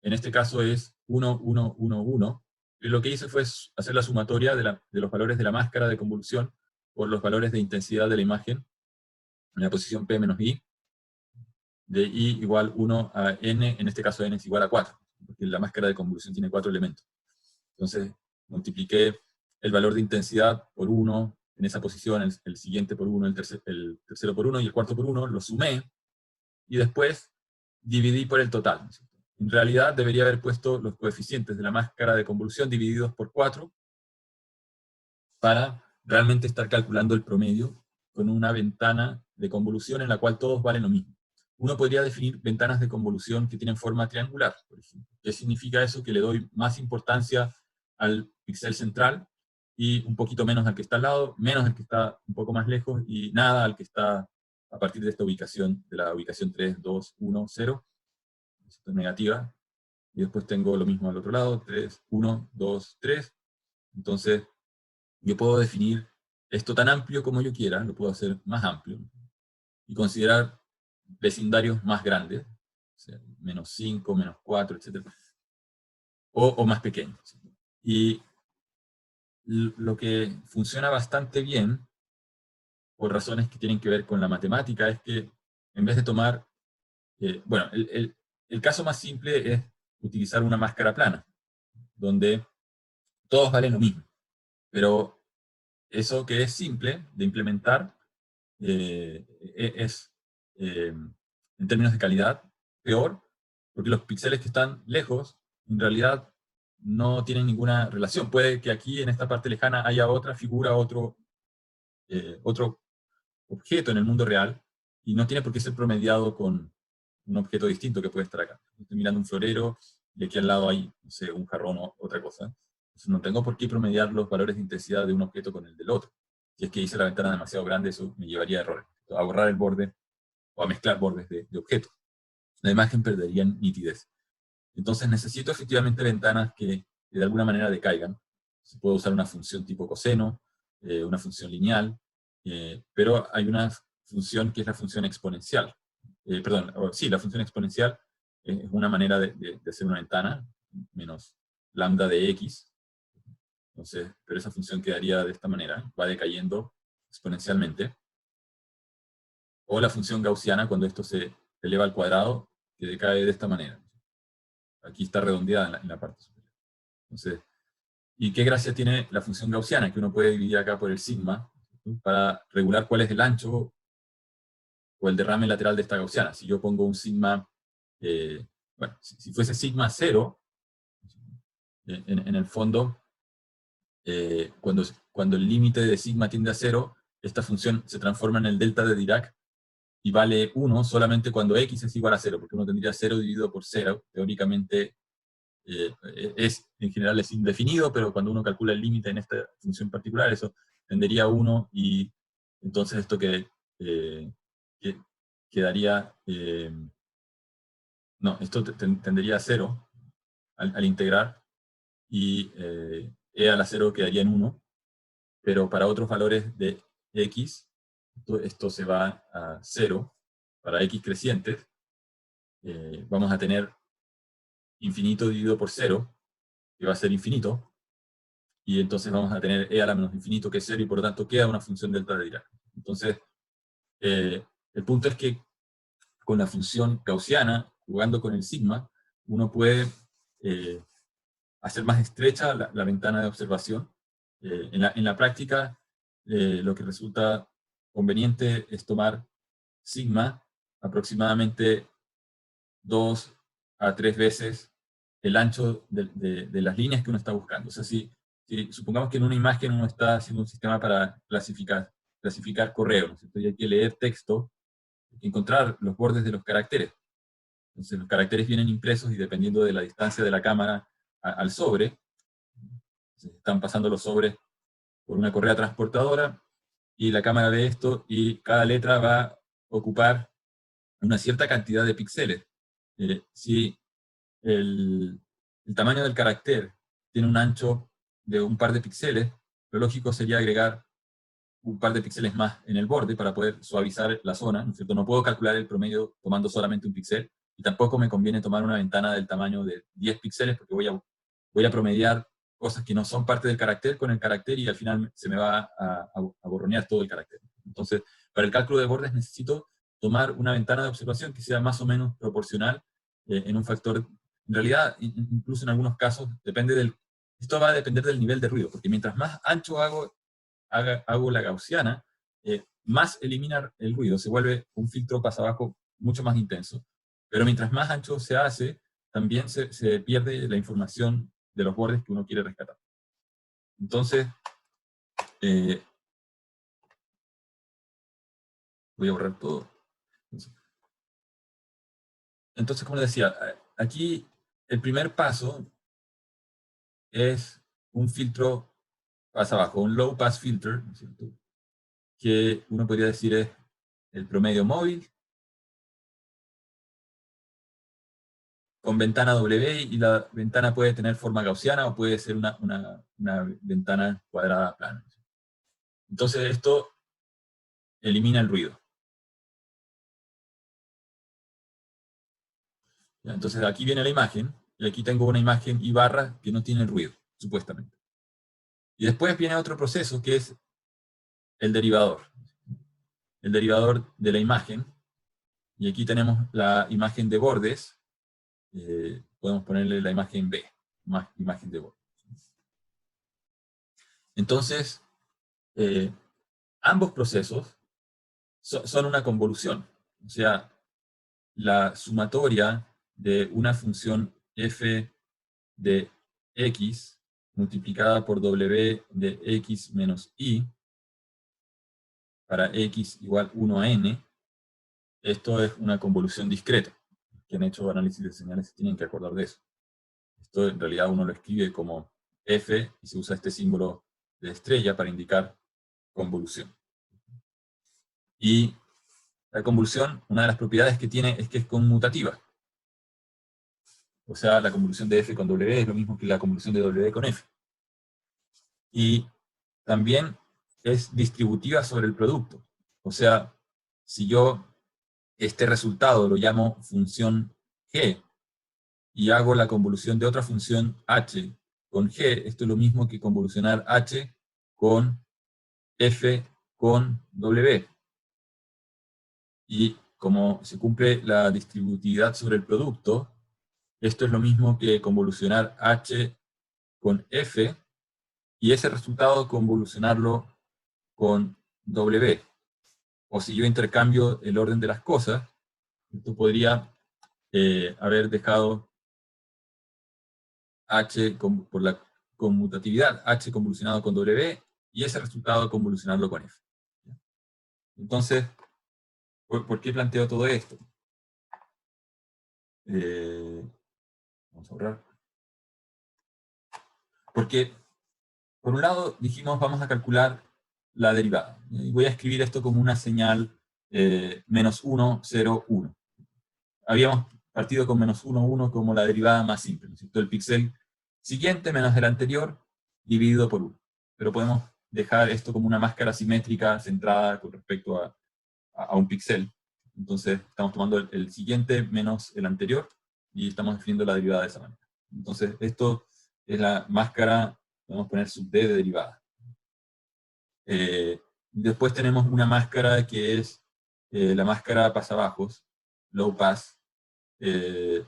en este caso es 1, 1, 1, 1. Y lo que hice fue hacer la sumatoria de los valores de la máscara de convolución por los valores de intensidad de la imagen en la posición P menos I, de I igual 1 a N, en este caso N es igual a 4, porque la máscara de convolución tiene 4 elementos. Entonces, multipliqué el valor de intensidad por 1 en esa posición, el siguiente por 1, el tercero por 1 y el cuarto por 1, lo sumé, y después dividí por el total. En realidad debería haber puesto los coeficientes de la máscara de convolución divididos por 4 para realmente estar calculando el promedio con una ventana de convolución en la cual todos valen lo mismo. Uno podría definir ventanas de convolución que tienen forma triangular, por ejemplo. ¿Qué significa eso? Que le doy más importancia al píxel central y un poquito menos al que está al lado, menos al que está un poco más lejos y nada al que está a partir de esta ubicación, de la ubicación 3, 2, 1, 0, esto es negativa, y después tengo lo mismo al otro lado, 3, 1, 2, 3, entonces yo puedo definir esto tan amplio como yo quiera, lo puedo hacer más amplio, y considerar vecindarios más grandes, o sea, menos 5, menos 4, etc. O más pequeños. Y lo que funciona bastante bien, por razones que tienen que ver con la matemática, es que en vez de tomar, bueno, el caso más simple es utilizar una máscara plana, donde todos valen lo mismo. Pero eso que es simple de implementar es, en términos de calidad, peor, porque los píxeles que están lejos, en realidad, no tienen ninguna relación. Puede que aquí, en esta parte lejana, haya otra figura, otro objeto en el mundo real, y no tiene por qué ser promediado con un objeto distinto que puede estar acá. Estoy mirando un florero, y aquí al lado hay, no sé, un jarrón o otra cosa. Entonces no tengo por qué promediar los valores de intensidad de un objeto con el del otro. Si es que hice la ventana demasiado grande, eso me llevaría a errores. A borrar el borde, o a mezclar bordes de objetos. La imagen perdería nitidez. Entonces necesito efectivamente ventanas que de alguna manera decaigan. Se puede usar una función tipo coseno, una función lineal, pero hay una función que es la función exponencial. Sí, la función exponencial es una manera de hacer una ventana, menos lambda de x. Entonces, pero esa función quedaría de esta manera, va decayendo exponencialmente. O la función gaussiana, cuando esto se eleva al cuadrado, que decae de esta manera. Aquí está redondeada en la parte superior. Entonces, ¿y qué gracia tiene la función gaussiana? Que uno puede dividir acá por el sigma, ¿sí? Para regular cuál es el ancho o el derrame lateral de esta gaussiana. Si yo pongo un sigma, bueno, si fuese sigma 0, en el fondo, cuando el límite de sigma tiende a 0, esta función se transforma en el delta de Dirac y vale 1 solamente cuando x es igual a 0, porque uno tendría 0 dividido por 0, teóricamente en general es indefinido, pero cuando uno calcula el límite en esta función particular, eso tendería a 1, y entonces esto quedaría, no, esto tendería a 0 al integrar, y e a la 0 quedaría en 1, pero para otros valores de x, esto se va a 0, para x crecientes, vamos a tener infinito dividido por 0, que va a ser infinito, y entonces vamos a tener e a la menos infinito, que es 0, y por lo tanto queda una función delta de Dirac. Entonces, el punto es que con la función gaussiana, jugando con el sigma, uno puede hacer más estrecha la ventana de observación. En la práctica, lo que resulta conveniente es tomar sigma aproximadamente 2 a 3 veces el ancho de las líneas que uno está buscando. O sea, si supongamos que en una imagen uno está haciendo un sistema para clasificar correo, ¿no es cierto? Y hay que leer texto, encontrar los bordes de los caracteres. Entonces los caracteres vienen impresos y dependiendo de la distancia de la cámara al sobre, se están pasando los sobres por una correa transportadora, y la cámara ve esto, y cada letra va a ocupar una cierta cantidad de píxeles. Si el tamaño del carácter tiene un ancho de un par de píxeles, lo lógico sería agregar un par de píxeles más en el borde para poder suavizar la zona, ¿no es cierto? No puedo calcular el promedio tomando solamente un píxel, y tampoco me conviene tomar una ventana del tamaño de 10 píxeles, porque voy a promediar cosas que no son parte del carácter con el carácter, y al final se me va a borronear todo el carácter. Entonces, para el cálculo de bordes necesito tomar una ventana de observación que sea más o menos proporcional, en un factor, en realidad, incluso en algunos casos, esto va a depender del nivel de ruido, porque mientras más ancho hago la gaussiana, más elimina el ruido, se vuelve un filtro pasabajo mucho más intenso. Pero mientras más ancho se hace, también se pierde la información de los bordes que uno quiere rescatar. Entonces, voy a borrar todo. Entonces, como les decía, aquí el primer paso es un filtro pasabajo, un low pass filter, ¿no es cierto?, que uno podría decir es el promedio móvil con ventana W, y la ventana puede tener forma gaussiana o puede ser una ventana cuadrada plana. Entonces esto elimina el ruido. ¿Ya? Entonces aquí viene la imagen, y aquí tengo una imagen y barra que no tiene ruido, supuestamente. Y después viene otro proceso que es el derivador. El derivador de la imagen, y aquí tenemos la imagen de bordes, podemos ponerle la imagen B, imagen de bordes. Entonces, ambos procesos son una convolución. O sea, la sumatoria de una función f de x multiplicada por w de x menos i para x igual 1 a n, esto es una convolución discreta. Que han hecho análisis de señales se tienen que acordar de eso. Esto en realidad uno lo escribe como f, y se usa este símbolo de estrella para indicar convolución. Y la convolución, una de las propiedades que tiene es que es conmutativa. O sea, la convolución de f con w es lo mismo que la convolución de w con f. Y también es distributiva sobre el producto. O sea, si yo este resultado lo llamo función g, y hago la convolución de otra función h con g, esto es lo mismo que convolucionar h con f con w. Y como se cumple la distributividad sobre el producto, esto es lo mismo que convolucionar h con f, y ese resultado convolucionarlo con w. O si yo intercambio el orden de las cosas, esto podría haber dejado h por la conmutatividad, h convolucionado con w, y ese resultado convolucionarlo con f. Entonces, ¿por qué planteo todo esto? Vamos a borrar. Porque, por un lado, dijimos vamos a calcular la derivada. Y voy a escribir esto como una señal menos 1, 0, 1. Habíamos partido con menos 1, 1 como la derivada más simple, ¿no es cierto? El píxel siguiente menos el anterior dividido por 1. Pero podemos dejar esto como una máscara simétrica centrada con respecto a un píxel. Entonces estamos tomando el siguiente menos el anterior y estamos definiendo la derivada de esa manera. Entonces esto es la máscara, podemos poner sub d de derivada. Después tenemos una máscara que es la máscara pasabajos, low pass, que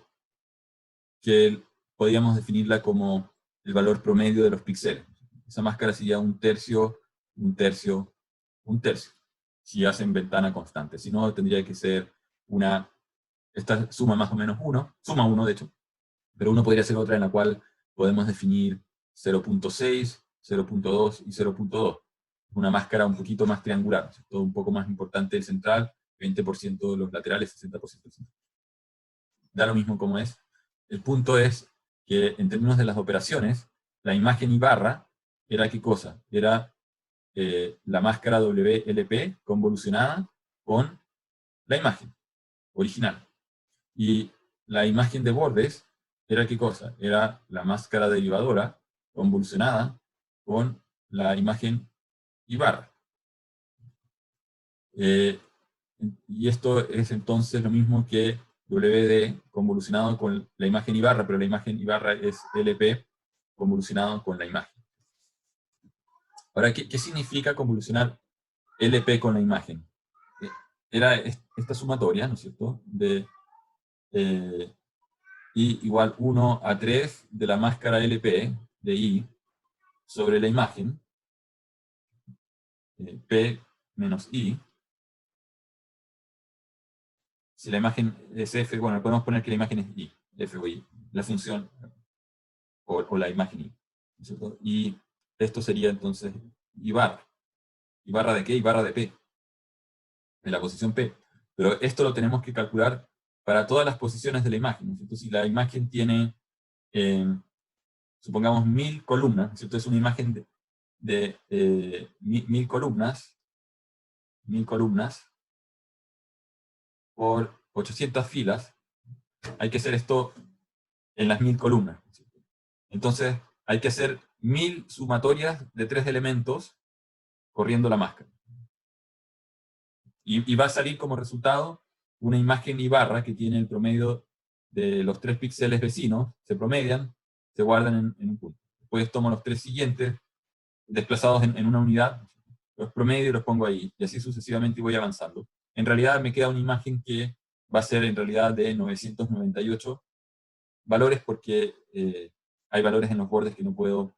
podríamos definirla como el valor promedio de los píxeles. Esa máscara sería un tercio, un tercio, un tercio, si hacen ventana constante. Si no, tendría que ser esta suma más o menos 1, suma 1 de hecho, pero 1 podría ser otra en la cual podemos definir 0.6, 0.2 y 0.2. Una máscara un poquito más triangular, todo un poco más importante el central, 20% de los laterales, 60% del central. Da lo mismo como es. El punto es que en términos de las operaciones, la imagen y barra era ¿qué cosa? Era la máscara WLP convolucionada con la imagen original. Y la imagen de bordes era ¿qué cosa? Era la máscara derivadora convolucionada con la imagen y barra. Y esto es entonces lo mismo que WD convolucionado con la imagen y barra, pero la imagen y barra es LP convolucionado con la imagen. Ahora, ¿qué significa convolucionar LP con la imagen? Era esta sumatoria, ¿no es cierto?, de I igual 1 a 3 de la máscara LP de I sobre la imagen, P menos I. Si la imagen es F, bueno, podemos poner que la imagen es I, F o I, la función o la imagen I, ¿no es cierto? Y esto sería entonces I barra. ¿I barra de qué? I barra de P, de la posición P. Pero esto lo tenemos que calcular para todas las posiciones de la imagen, ¿no es cierto? Si la imagen tiene, supongamos, 1000 columnas, ¿no es cierto? Es una imagen de 1000 columnas, 1000 columnas por 800 filas, hay que hacer esto en las 1000 columnas. ¿No es cierto? Entonces, hay que hacer 1000 sumatorias de 3 elementos corriendo la máscara. Y va a salir como resultado una imagen y barra que tiene el promedio de los 3 píxeles vecinos, se promedian, se guardan en un punto. Después tomo los 3 siguientes, desplazados en una unidad, los promedio y los pongo ahí, y así sucesivamente voy avanzando. En realidad me queda una imagen que va a ser en realidad de 998 valores porque hay valores en los bordes que no puedo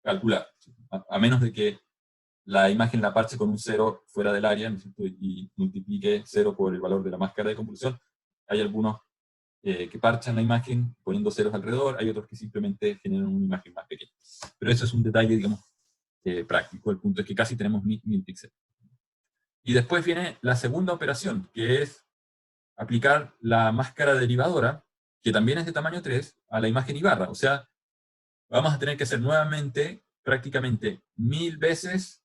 calcular, a menos de que la imagen la parche con un 0 fuera del área, ¿no es cierto?, y multiplique 0 por el valor de la máscara de convolución. Hay algunos que parchan la imagen poniendo ceros alrededor, hay otros que simplemente generan una imagen más pequeña. Pero eso es un detalle, digamos, práctico. El punto es que casi tenemos 1000 píxeles. Y después viene la segunda operación, que es aplicar la máscara derivadora, que también es de tamaño 3, a la imagen y barra. O sea, vamos a tener que hacer nuevamente prácticamente 1000 veces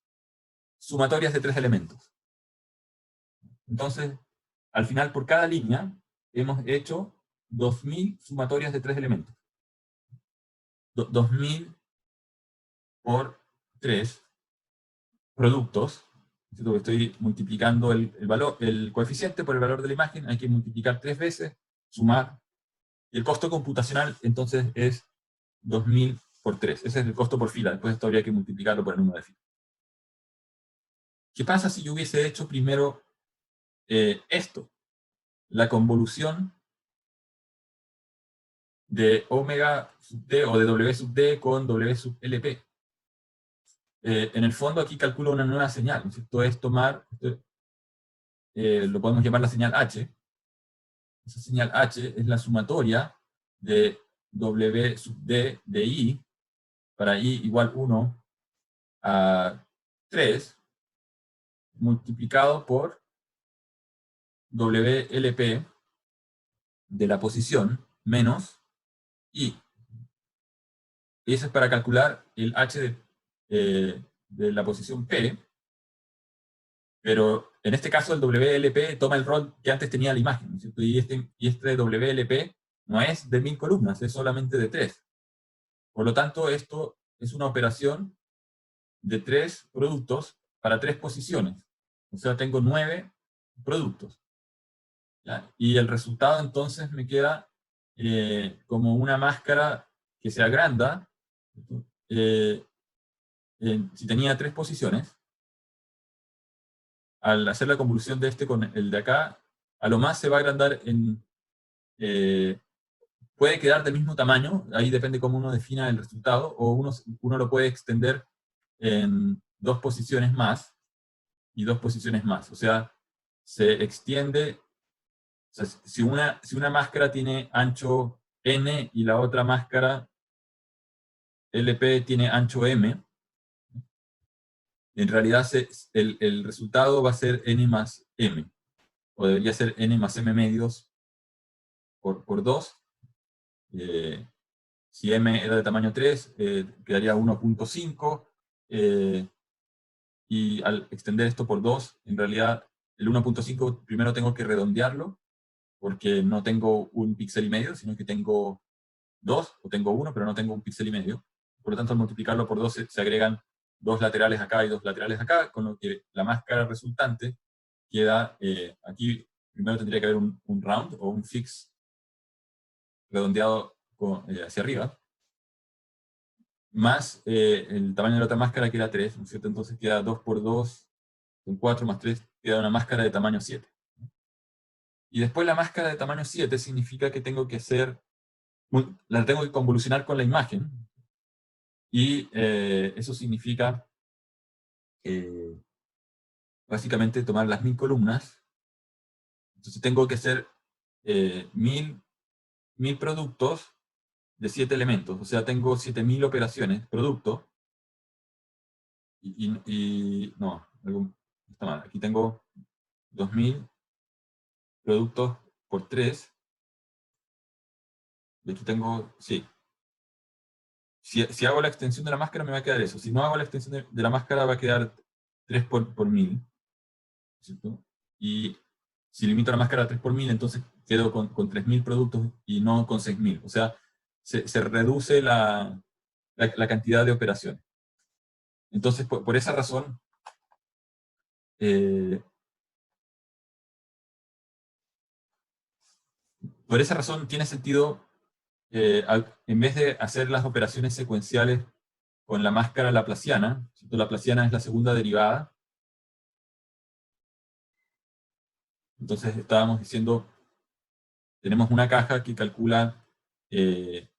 sumatorias de 3 elementos. Entonces, al final, por cada línea, hemos hecho 2000 sumatorias de 3 elementos. 2000 por 3 productos, ¿cierto? Porque estoy multiplicando el coeficiente por el valor de la imagen, hay que multiplicar 3 veces, sumar, y el costo computacional entonces es 2000 por 3. Ese es el costo por fila, después esto habría que multiplicarlo por el número de filas. ¿Qué pasa si yo hubiese hecho primero esto? La convolución de omega sub d o de w sub d con w sub lp. En el fondo aquí calculo una nueva señal, ¿no? Esto es tomar, lo podemos llamar la señal h. Esa señal h es la sumatoria de w sub d de i, para i igual 1 a 3, multiplicado por WLP de la posición menos I. Y eso es para calcular el H de la posición P, pero en este caso el WLP toma el rol que antes tenía la imagen, ¿no es cierto? Y este WLP no es de 1000 columnas, es solamente de 3. Por lo tanto, esto es una operación de 3 productos para 3 posiciones. O sea, tengo 9 productos. ¿Ya? Y el resultado entonces me queda como una máscara que se agranda. eh, si tenía 3 posiciones, al hacer la convolución de este con el de acá, a lo más se va a agrandar eh, puede quedar del mismo tamaño, ahí depende cómo uno defina el resultado, o uno lo puede extender en 2 posiciones más y 2 posiciones más. O sea, se extiende. O sea, si una máscara tiene ancho N y la otra máscara LP tiene ancho M, en realidad el resultado va a ser N más M, o debería ser N más M medios por 2. Si M era de tamaño 3, quedaría 1.5, y al extender esto por 2, en realidad el 1.5 primero tengo que redondearlo, porque no tengo un píxel y medio, sino que tengo 2, o tengo 1, pero no tengo un píxel y medio. Por lo tanto, al multiplicarlo por 2 se agregan 2 laterales acá y 2 laterales acá, con lo que la máscara resultante queda, aquí primero tendría que haber un round o un fix redondeado hacia arriba, más el tamaño de la otra máscara que era 3, ¿no es cierto? Entonces queda 2 por 2, son 4 más 3, queda una máscara de tamaño 7. Y después la máscara de tamaño 7 significa que la tengo que convolucionar con la imagen, y eso significa básicamente tomar las 1000 columnas. Entonces tengo que hacer 1000 productos de 7 elementos. O sea, tengo 7000 operaciones, producto, no, algo está mal. Aquí tengo 2000 productos por 3. Y aquí tengo, sí. Si hago la extensión de la máscara me va a quedar eso. Si no hago la extensión de la máscara va a quedar 3 por 1000. ¿Cierto? Y si limito la máscara a 3 por 1000, entonces quedo con 3000 productos y no con 6000. O sea, se reduce la cantidad de operaciones. Entonces, por esa razón, eh, tiene sentido, en vez de hacer las operaciones secuenciales con la máscara laplaciana, ¿cierto? Laplaciana es la segunda derivada. Entonces estábamos diciendo, tenemos una caja que calcula el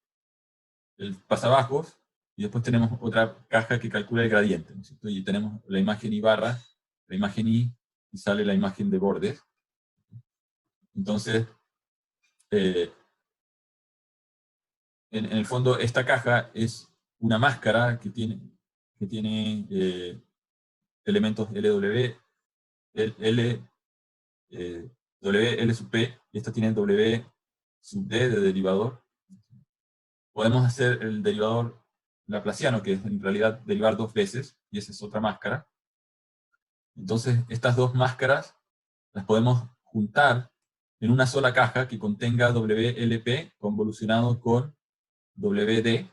pasabajos, y después tenemos otra caja que calcula el gradiente, ¿no es cierto? Y tenemos la imagen I barra, la imagen I, y sale la imagen de bordes. Entonces, en el fondo, esta caja es una máscara que tiene elementos LW, L sub P, y esta tiene W sub D de derivador. Podemos hacer el derivador laplaciano, que es en realidad derivar 2 veces, y esa es otra máscara. Entonces, estas dos máscaras las podemos juntar en una sola caja que contenga WLP convolucionado con WD,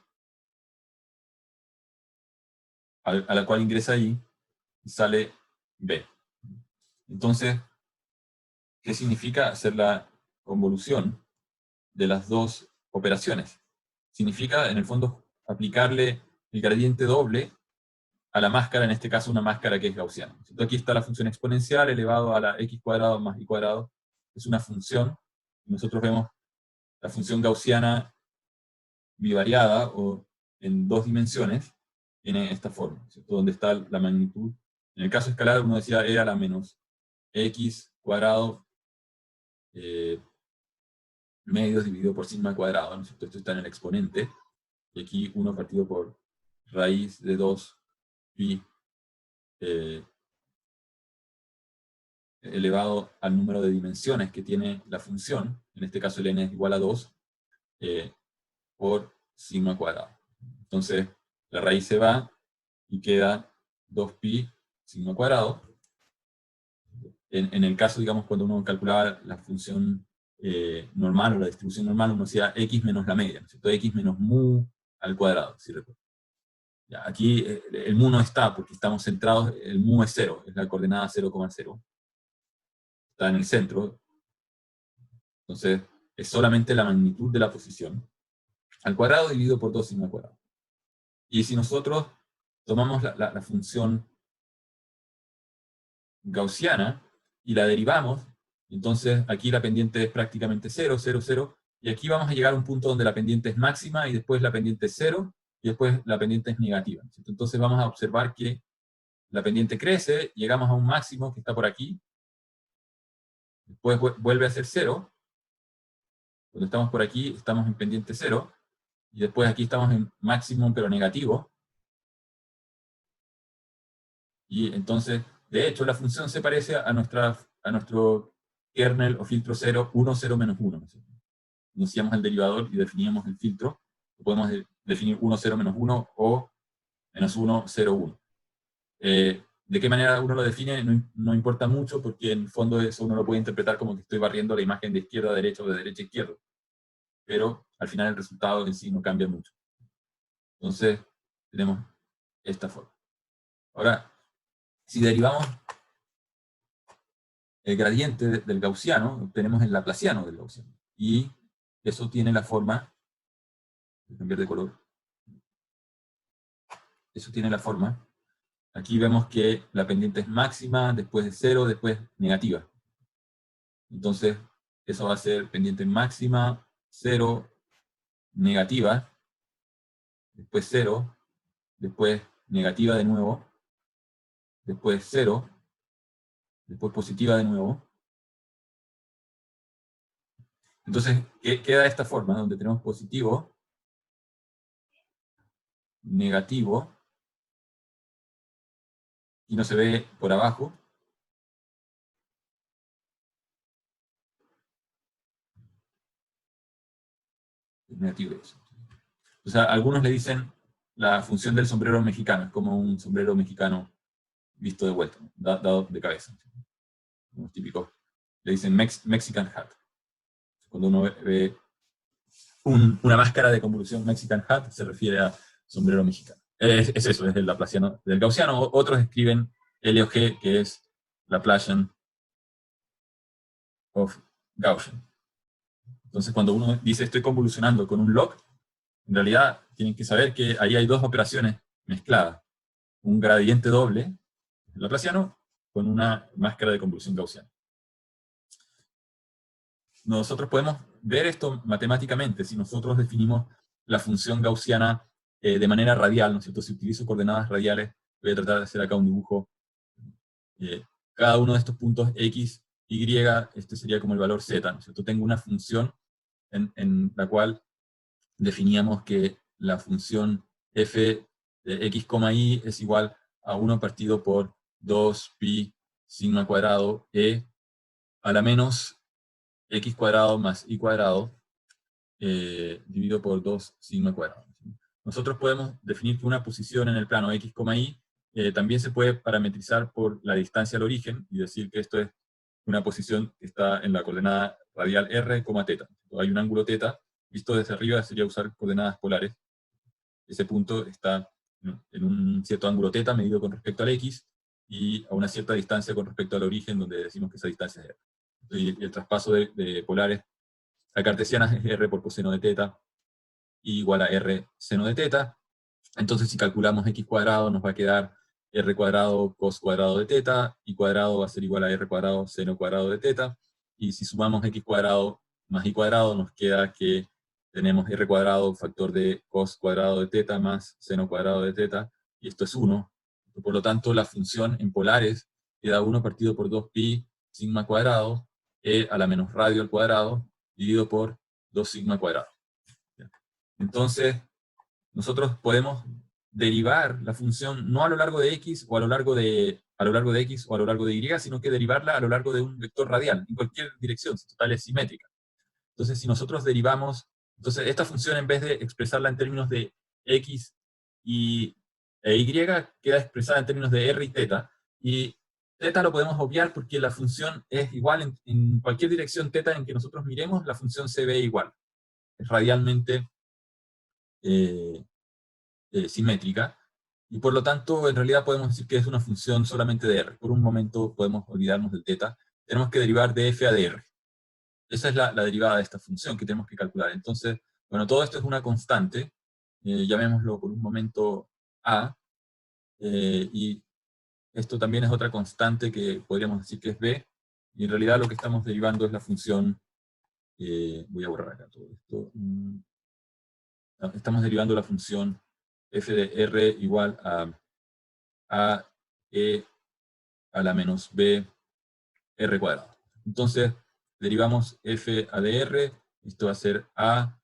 a la cual ingresa I y sale B. Entonces, ¿qué significa hacer la convolución de las dos operaciones? Significa, en el fondo, aplicarle el gradiente doble a la máscara, en este caso una máscara que es gaussiana. Entonces, aquí está la función exponencial elevado a la x cuadrado más y cuadrado. Es una función. Nosotros vemos la función gaussiana bivariada o en dos dimensiones, tiene esta forma, ¿cierto? Donde está la magnitud. En el caso escalar, uno decía e a la menos x cuadrado medios dividido por sigma cuadrado, ¿no es cierto? Esto está en el exponente, y aquí 1 partido por raíz de 2 pi elevado al número de dimensiones que tiene la función, en este caso el n es igual a 2, por sigma cuadrado. Entonces, la raíz se va y queda 2pi sigma cuadrado. En el caso, digamos, cuando uno calculaba la función normal o la distribución normal, uno decía x menos la media, ¿no es cierto? X menos mu al cuadrado, si recuerdo. Ya, aquí el mu no está porque estamos centrados, el mu es 0, es la coordenada 0,0. Está en el centro, entonces es solamente la magnitud de la posición al cuadrado dividido por 2 sigma cuadrado. Y si nosotros tomamos la función gaussiana y la derivamos, entonces aquí la pendiente es prácticamente 0, 0, 0, y aquí vamos a llegar a un punto donde la pendiente es máxima y después la pendiente es 0 y después la pendiente es negativa. Entonces vamos a observar que la pendiente crece, llegamos a un máximo que está por aquí, después vuelve a ser 0, cuando estamos por aquí estamos en pendiente 0, y después aquí estamos en máximo pero negativo, y entonces, de hecho, la función se parece a nuestro kernel o filtro 0, 1, 0, menos 1. Nos hacíamos el derivador y definíamos el filtro, podemos definir 1, 0, menos 1 o menos 1, 0, 1. ¿De qué manera uno lo define? No importa mucho, porque en el fondo eso uno lo puede interpretar como que estoy barriendo la imagen de izquierda a derecha o de derecha a izquierda. Pero al final el resultado en sí no cambia mucho. Entonces, tenemos esta forma. Ahora, si derivamos el gradiente del gaussiano, obtenemos el laplaciano del gaussiano. Y eso tiene la forma, voy a cambiar de color, eso tiene la forma. Aquí vemos que la pendiente es máxima, después es 0, después negativa. Entonces, eso va a ser pendiente máxima, 0, negativa, después 0, después negativa de nuevo, después 0, después positiva de nuevo. Entonces, queda de esta forma, donde tenemos positivo, negativo, y no se ve por abajo. Negativo eso. O sea, algunos le dicen la función del sombrero mexicano, es como un sombrero mexicano visto de vuelta, ¿no? Dado de cabeza. Los típicos le dicen Mexican hat. Cuando uno ve una máscara de convolución Mexican hat, se refiere a sombrero mexicano. Es eso, es el laplaciano del gaussiano. Otros escriben LOG, que es Laplacian of Gaussian. Entonces, cuando uno dice estoy convolucionando con un log, en realidad tienen que saber que ahí hay dos operaciones mezcladas. Un gradiente doble laplaciano con una máscara de convolución gaussiana. Nosotros podemos ver esto matemáticamente si nosotros definimos la función gaussiana de manera radial, ¿no es cierto? Si utilizo coordenadas radiales, voy a tratar de hacer acá un dibujo. Cada uno de estos puntos x, y, este sería como el valor z, ¿no es cierto? Tengo una función en la cual definíamos que la función f de x, y es igual a 1 partido por 2pi sigma cuadrado a la menos x cuadrado más y cuadrado dividido por 2 sigma cuadrado. Nosotros podemos definir que una posición en el plano x, y también se puede parametrizar por la distancia al origen y decir que esto es una posición que está en la coordenada radial r, θ. Hay un ángulo θ, visto desde arriba sería usar coordenadas polares. Ese punto está en un cierto ángulo θ medido con respecto al x, y a una cierta distancia con respecto al origen, donde decimos que esa distancia es R. Y el traspaso de polares a cartesianas es R por coseno de teta, igual a R seno de teta. Entonces, si calculamos x cuadrado, nos va a quedar r cuadrado cos cuadrado de teta, y cuadrado va a ser igual a r cuadrado seno cuadrado de teta, y si sumamos x cuadrado más y cuadrado, nos queda que tenemos r cuadrado factor de cos cuadrado de teta más seno cuadrado de teta, y esto es 1. Por lo tanto, la función en polares queda 1 partido por 2pi sigma cuadrado, e a la menos radio al cuadrado, dividido por 2 sigma cuadrado. Entonces, nosotros podemos derivar la función no a lo largo de x o a lo largo de x o a lo largo de y, sino que derivarla a lo largo de un vector radial, en cualquier dirección, si total es simétrica. Entonces, si nosotros derivamos, entonces esta función, en vez de expresarla en términos de x e y, queda expresada en términos de r y teta, y teta lo podemos obviar porque la función es igual en cualquier dirección teta en que nosotros miremos, la función se ve igual, es radialmente simétrica, y por lo tanto, en realidad podemos decir que es una función solamente de r. Por un momento podemos olvidarnos del teta. Tenemos que derivar de f a de r. Esa es la derivada de esta función que tenemos que calcular. Entonces, bueno, todo esto es una constante, llamémoslo por un momento a, y esto también es otra constante que podríamos decir que es b, y en realidad lo que estamos derivando es la función, voy a borrar acá todo esto, estamos derivando la función f de r igual a e a la menos b r cuadrado. Entonces, derivamos f a de r, esto va a ser a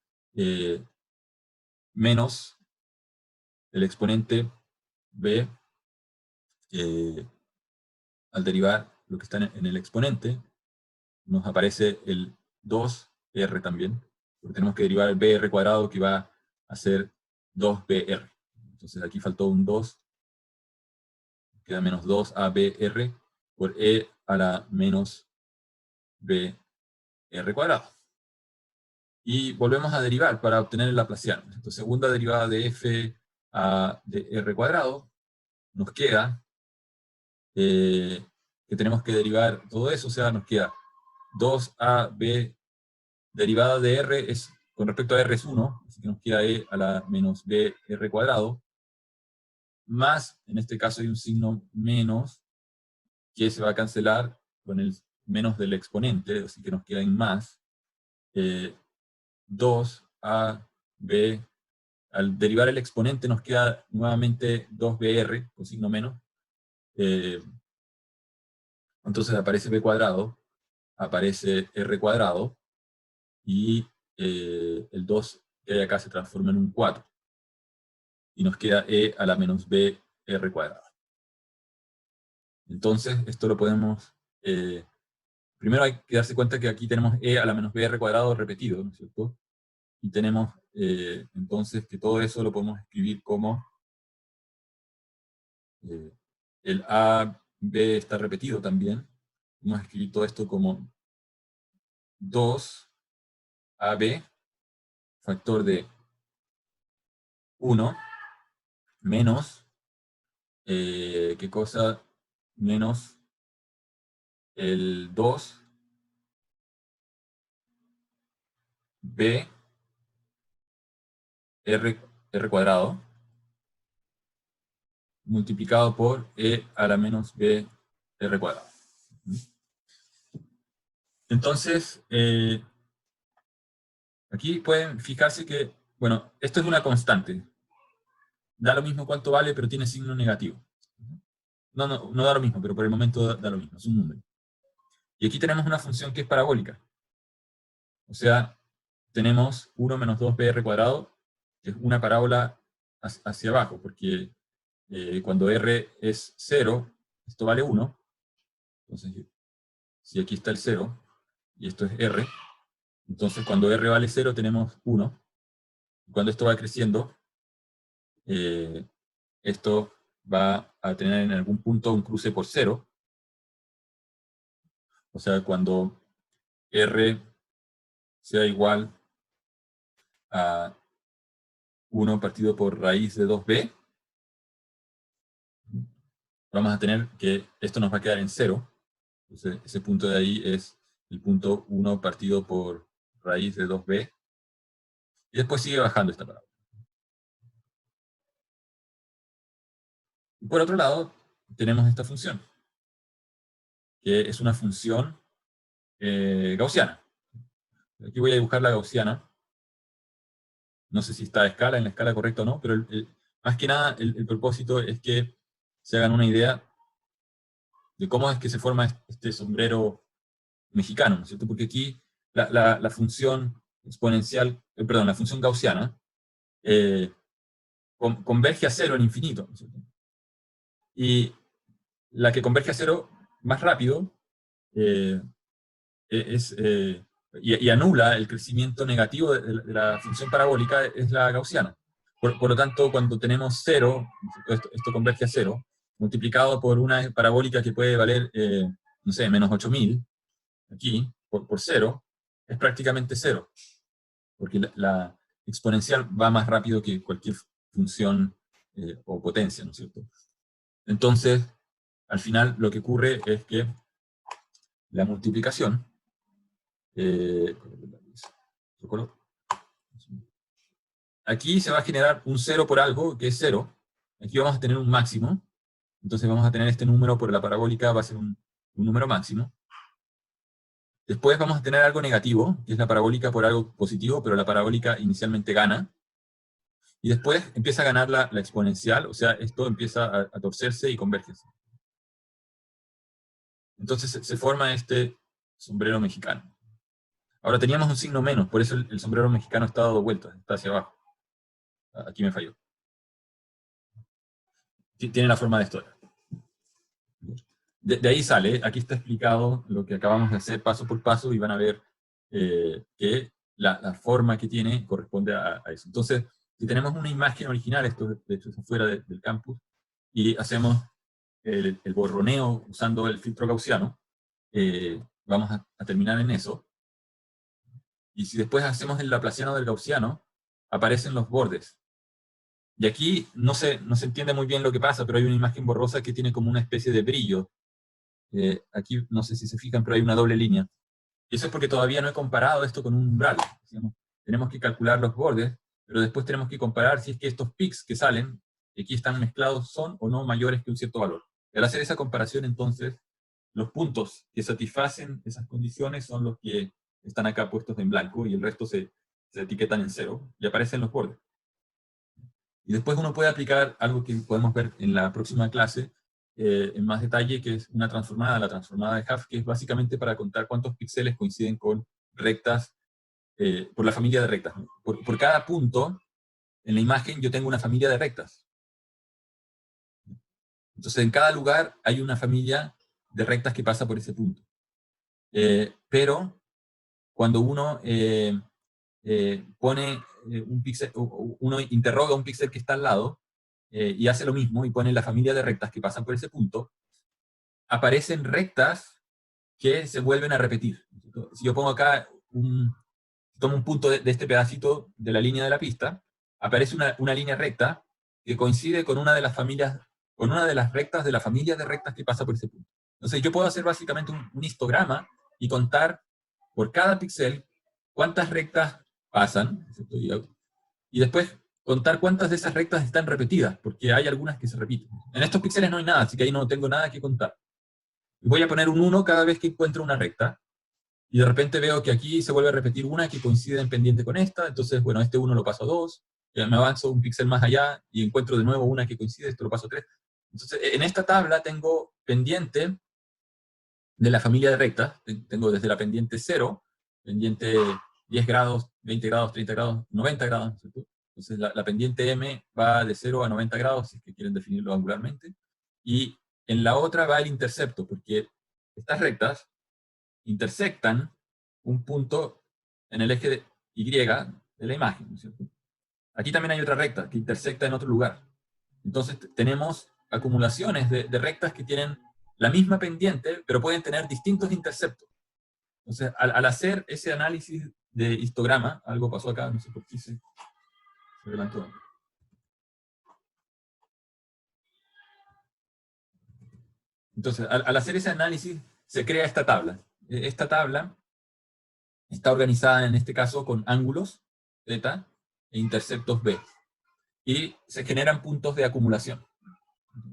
menos el exponente b, al derivar lo que está en el exponente, nos aparece el 2r también, porque tenemos que derivar el br cuadrado, que va a ser 2br. Entonces aquí faltó un 2, queda menos 2abr por e a la menos br cuadrado. Y volvemos a derivar para obtener el laplaciano. Entonces, segunda derivada de f a de r cuadrado, nos queda que tenemos que derivar todo eso, o sea, nos queda 2ab derivada de r, es, con respecto a r es 1, así que nos queda e a la menos br cuadrado, más, en este caso hay un signo menos, que se va a cancelar con el menos del exponente, así que nos queda en más, 2ab, al derivar el exponente nos queda nuevamente 2br, con signo menos, entonces aparece b cuadrado, aparece r cuadrado, y el 2 que hay acá se transforma en un 4. Y nos queda e a la menos b r cuadrado. Entonces, esto lo podemos... primero hay que darse cuenta que aquí tenemos e a la menos b r cuadrado repetido, ¿no es cierto? Y tenemos entonces que todo eso lo podemos escribir como el a, b está repetido también. Podemos escribir todo esto como 2ab factor de 1 menos, ¿qué cosa? Menos el 2b r cuadrado multiplicado por e a la menos b r cuadrado. Entonces, aquí pueden fijarse que, bueno, esto es una constante. Da lo mismo cuánto vale, pero tiene signo negativo. No da lo mismo, pero por el momento da lo mismo, es un número. Y aquí tenemos una función que es parabólica. O sea, tenemos 1 menos 2br cuadrado, que es una parábola hacia abajo, porque cuando r es 0, esto vale 1. Entonces, si aquí está el 0, y esto es r, entonces cuando r vale 0 tenemos 1. Y cuando esto va creciendo, esto va a tener en algún punto un cruce por 0. O sea, cuando r sea igual a 1 partido por raíz de 2b, vamos a tener que esto nos va a quedar en 0. Entonces, ese punto de ahí es el punto 1 partido por raíz de 2b. Y después sigue bajando esta parábola. Y por otro lado, tenemos esta función, que es una función gaussiana. Aquí voy a dibujar la gaussiana. No sé si está en la escala correcta o no, pero más que nada el propósito es que se hagan una idea de cómo es que se forma este sombrero mexicano, ¿no es cierto? Porque aquí la función exponencial, perdón, la función gaussiana eh, converge a cero en infinito, ¿no es cierto? Y la que converge a cero más rápido eh, es, y anula el crecimiento negativo de la función parabólica es la gaussiana. Por lo tanto, cuando tenemos cero, esto converge a cero, multiplicado por una parabólica que puede valer, no sé, menos 8000, aquí, por cero, es prácticamente cero, porque la exponencial va más rápido que cualquier función o potencia, ¿no es cierto? Entonces, al final lo que ocurre es que la multiplicación, eh, aquí se va a generar un 0 por algo, que es 0. Aquí vamos a tener un máximo. Entonces vamos a tener este número por la parabólica, va a ser un número máximo. Después vamos a tener algo negativo, que es la parabólica por algo positivo, pero la parabólica inicialmente gana. Y después empieza a ganar la exponencial, o sea, esto empieza a torcerse y convergerse. Entonces se forma este sombrero mexicano. Ahora teníamos un signo menos, por eso el sombrero mexicano está dado vuelta, está hacia abajo. Aquí me falló. Tiene la forma de esto. De ahí sale, aquí está explicado lo que acabamos de hacer paso por paso y van a ver que la forma que tiene corresponde a eso. Entonces, si tenemos una imagen original, esto de hecho es afuera del campus, y hacemos el borroneo usando el filtro gaussiano, vamos a terminar en eso. Y si después hacemos el laplaciano del gaussiano, aparecen los bordes. Y aquí no se entiende muy bien lo que pasa, pero hay una imagen borrosa que tiene como una especie de brillo. Aquí no sé si se fijan, pero hay una doble línea. Y eso es porque todavía no he comparado esto con un umbral. Digamos. Tenemos que calcular los bordes, pero después tenemos que comparar si es que estos pics que salen, que aquí están mezclados, son o no mayores que un cierto valor. Y al hacer esa comparación, entonces, los puntos que satisfacen esas condiciones son los que están acá puestos en blanco y el resto se etiquetan en cero y aparecen los bordes. Y después uno puede aplicar algo que podemos ver en la próxima clase en más detalle, que es una transformada, la transformada de Huff, que es básicamente para contar cuántos píxeles coinciden con rectas, por la familia de rectas. ¿No? Por cada punto en la imagen yo tengo una familia de rectas. Entonces en cada lugar hay una familia de rectas que pasa por ese punto. Pero cuando uno pone un píxel, uno interroga un píxel que está al lado, y hace lo mismo, y pone la familia de rectas que pasan por ese punto, aparecen rectas que se vuelven a repetir. Si yo pongo acá, tomo un punto de este pedacito de la línea de la pista, aparece una línea recta que coincide con una de las familias, con una de las rectas de la familia de rectas que pasa por ese punto. Entonces yo puedo hacer básicamente un histograma y contar por cada píxel cuántas rectas pasan, ¿cierto? Y después contar cuántas de esas rectas están repetidas, porque hay algunas que se repiten. En estos píxeles no hay nada, así que ahí no tengo nada que contar. Y voy a poner un 1 cada vez que encuentro una recta, y de repente veo que aquí se vuelve a repetir una que coincide en pendiente con esta, entonces, bueno, este 1 lo paso a 2, me avanzo un píxel más allá y encuentro de nuevo una que coincide, esto lo paso a 3. Entonces, en esta tabla tengo pendiente de la familia de rectas, tengo desde la pendiente 0, pendiente 10 grados, 20 grados, 30 grados, 90 grados, ¿cierto? Entonces la pendiente M va de 0 a 90 grados, si es que quieren definirlo angularmente, y en la otra va el intercepto, porque estas rectas intersectan un punto en el eje de Y de la imagen, ¿no es cierto? Aquí también hay otra recta que intersecta en otro lugar. Entonces tenemos acumulaciones de rectas que tienen la misma pendiente, pero pueden tener distintos interceptos. Entonces, al hacer ese análisis de histograma, algo pasó acá, no sé por qué se adelantó. Entonces, al hacer ese análisis, se crea esta tabla. Esta tabla está organizada en este caso con ángulos, θ, e interceptos B. Y se generan puntos de acumulación.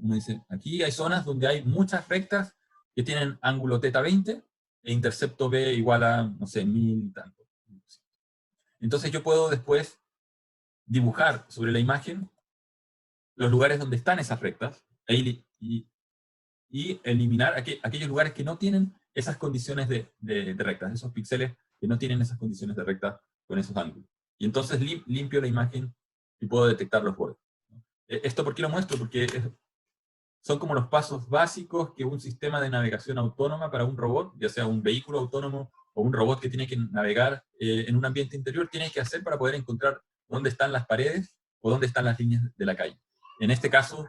Uno dice, aquí hay zonas donde hay muchas rectas que tienen ángulo θ 20 e intercepto B igual a, no sé, 1000 y tanto. Entonces yo puedo después dibujar sobre la imagen los lugares donde están esas rectas y eliminar aquellos lugares que no tienen esas condiciones de rectas, esos píxeles que no tienen esas condiciones de recta con esos ángulos. Y entonces limpio la imagen y puedo detectar los bordes. ¿Esto por qué lo muestro? Porque son como los pasos básicos que un sistema de navegación autónoma para un robot, ya sea un vehículo autónomo o un robot que tiene que navegar en un ambiente interior, tiene que hacer para poder encontrar dónde están las paredes o dónde están las líneas de la calle. En este caso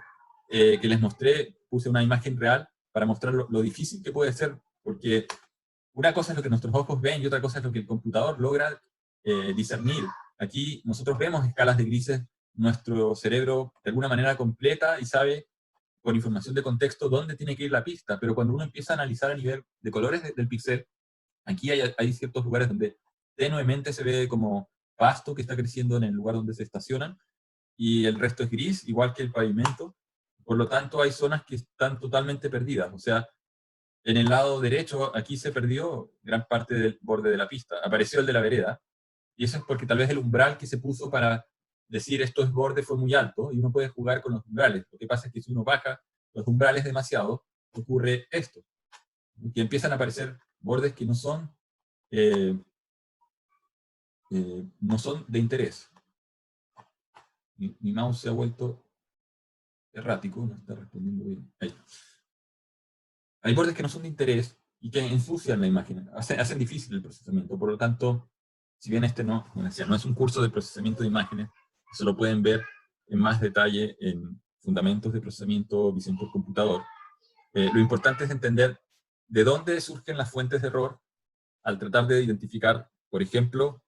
que les mostré, puse una imagen real para mostrar lo difícil que puede ser, porque una cosa es lo que nuestros ojos ven y otra cosa es lo que el computador logra discernir. Aquí nosotros vemos escalas de grises, nuestro cerebro de alguna manera completa y sabe con información de contexto dónde tiene que ir la pista, pero cuando uno empieza a analizar a nivel de colores del píxel, aquí hay ciertos lugares donde tenuemente se ve como pasto que está creciendo en el lugar donde se estacionan, y el resto es gris, igual que el pavimento. Por lo tanto, hay zonas que están totalmente perdidas. O sea, en el lado derecho, aquí se perdió gran parte del borde de la pista. Apareció el de la vereda, y eso es porque tal vez el umbral que se puso para decir esto es borde fue muy alto, y uno puede jugar con los umbrales. Lo que pasa es que si uno baja los umbrales demasiado, ocurre esto, que empiezan a aparecer bordes que eh, no son de interés. Mi mouse se ha vuelto errático, no está respondiendo bien. Ahí. Hay bordes que no son de interés y que ensucian la imagen, hacen difícil el procesamiento. Por lo tanto, si bien este no es un curso de procesamiento de imágenes, eso lo pueden ver en más detalle en Fundamentos de Procesamiento Visión por Computador. Lo importante es entender de dónde surgen las fuentes de error al tratar de identificar, por ejemplo,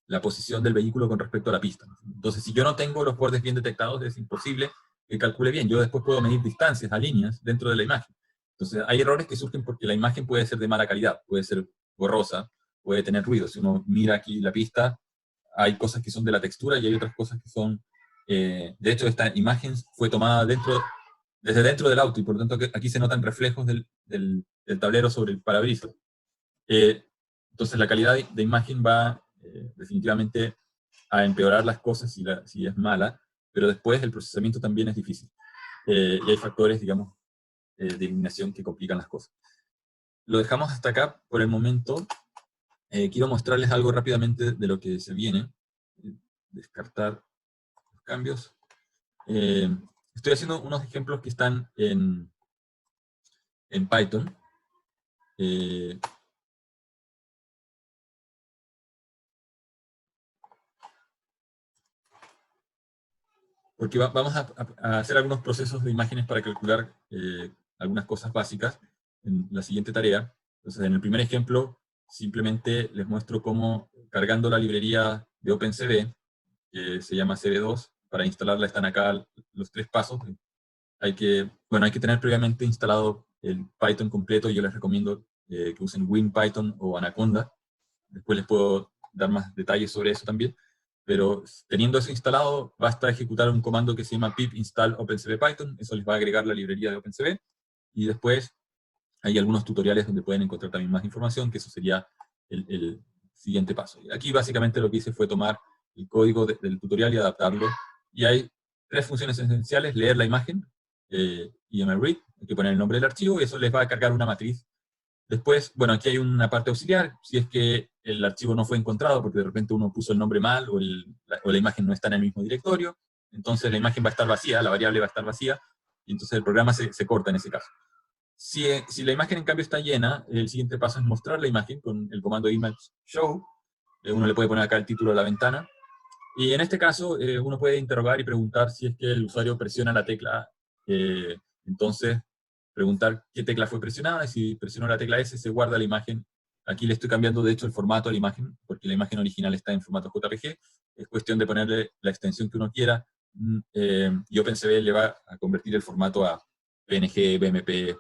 la posición del vehículo con respecto a la pista. Entonces, si yo no tengo los bordes bien detectados, es imposible que calcule bien. Yo después puedo medir distancias a líneas dentro de la imagen. Entonces, hay errores que surgen porque la imagen puede ser de mala calidad, puede ser borrosa, puede tener ruido. Si uno mira aquí la pista, hay cosas que son de la textura y hay otras cosas que son... de hecho, esta imagen fue tomada desde dentro del auto y por lo tanto aquí se notan reflejos del tablero sobre el parabrisas. Entonces la calidad de imagen va definitivamente a empeorar las cosas si es mala, pero después el procesamiento también es difícil. Y hay factores, digamos, de iluminación que complican las cosas. Lo dejamos hasta acá por el momento. Quiero mostrarles algo rápidamente de lo que se viene. Descartar los cambios. Estoy haciendo unos ejemplos que están en Python. Porque vamos a hacer algunos procesos de imágenes para calcular algunas cosas básicas en la siguiente tarea. Entonces, en el primer ejemplo, simplemente les muestro cómo, cargando la librería de OpenCV, que se llama CV2, para instalarla están acá los 3 pasos. Hay que tener previamente instalado el Python completo, y yo les recomiendo que usen WinPython o Anaconda. Después les puedo dar más detalles sobre eso también. Pero teniendo eso instalado, basta ejecutar un comando que se llama pip install opencv-python. Eso les va a agregar la librería de OpenCV. Y después hay algunos tutoriales donde pueden encontrar también más información, que eso sería el siguiente paso. Y aquí básicamente lo que hice fue tomar el código del tutorial y adaptarlo. Y hay 3 funciones esenciales: leer la imagen, read, hay que poner el nombre del archivo, y eso les va a cargar una matriz. Después, bueno, aquí hay una parte auxiliar, si es que el archivo no fue encontrado porque de repente uno puso el nombre mal o la imagen no está en el mismo directorio, entonces la imagen va a estar vacía, la variable va a estar vacía, y entonces el programa se corta en ese caso. Si la imagen en cambio está llena, el siguiente paso es mostrar la imagen con el comando image show. Uno le puede poner acá el título de la ventana, y en este caso uno puede interrogar y preguntar si es que el usuario presiona la tecla, entonces preguntar qué tecla fue presionada, y si presionó la tecla S se guarda la imagen. Aquí le estoy cambiando de hecho el formato a la imagen, porque la imagen original está en formato JPG, es cuestión de ponerle la extensión que uno quiera, y OpenCV le va a convertir el formato a PNG, BMP,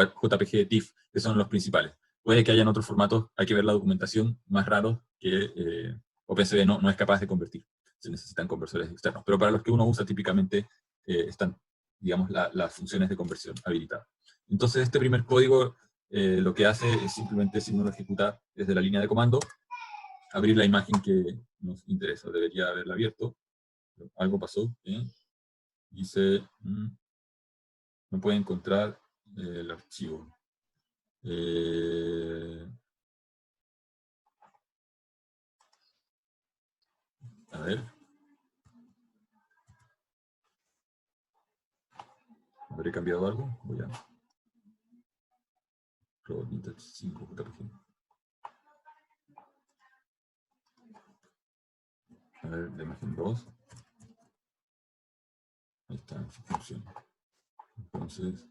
JPG, TIFF, que son los principales. Puede que hayan otros formatos, hay que ver la documentación, más raros que OpenCV no es capaz de convertir. Se necesitan conversores externos. Pero para los que uno usa típicamente están, digamos, las funciones de conversión habilitadas. Entonces este primer código lo que hace es simplemente, si uno lo ejecuta desde la línea de comando, abrir la imagen que nos interesa. Debería haberla abierto. Algo pasó. Dice, no puede encontrar el archivo. A ver. ¿Habré cambiado algo? Voy a... Robot Vintage 5 JPG. A ver, la imagen 2. Ahí está, funciona. Entonces...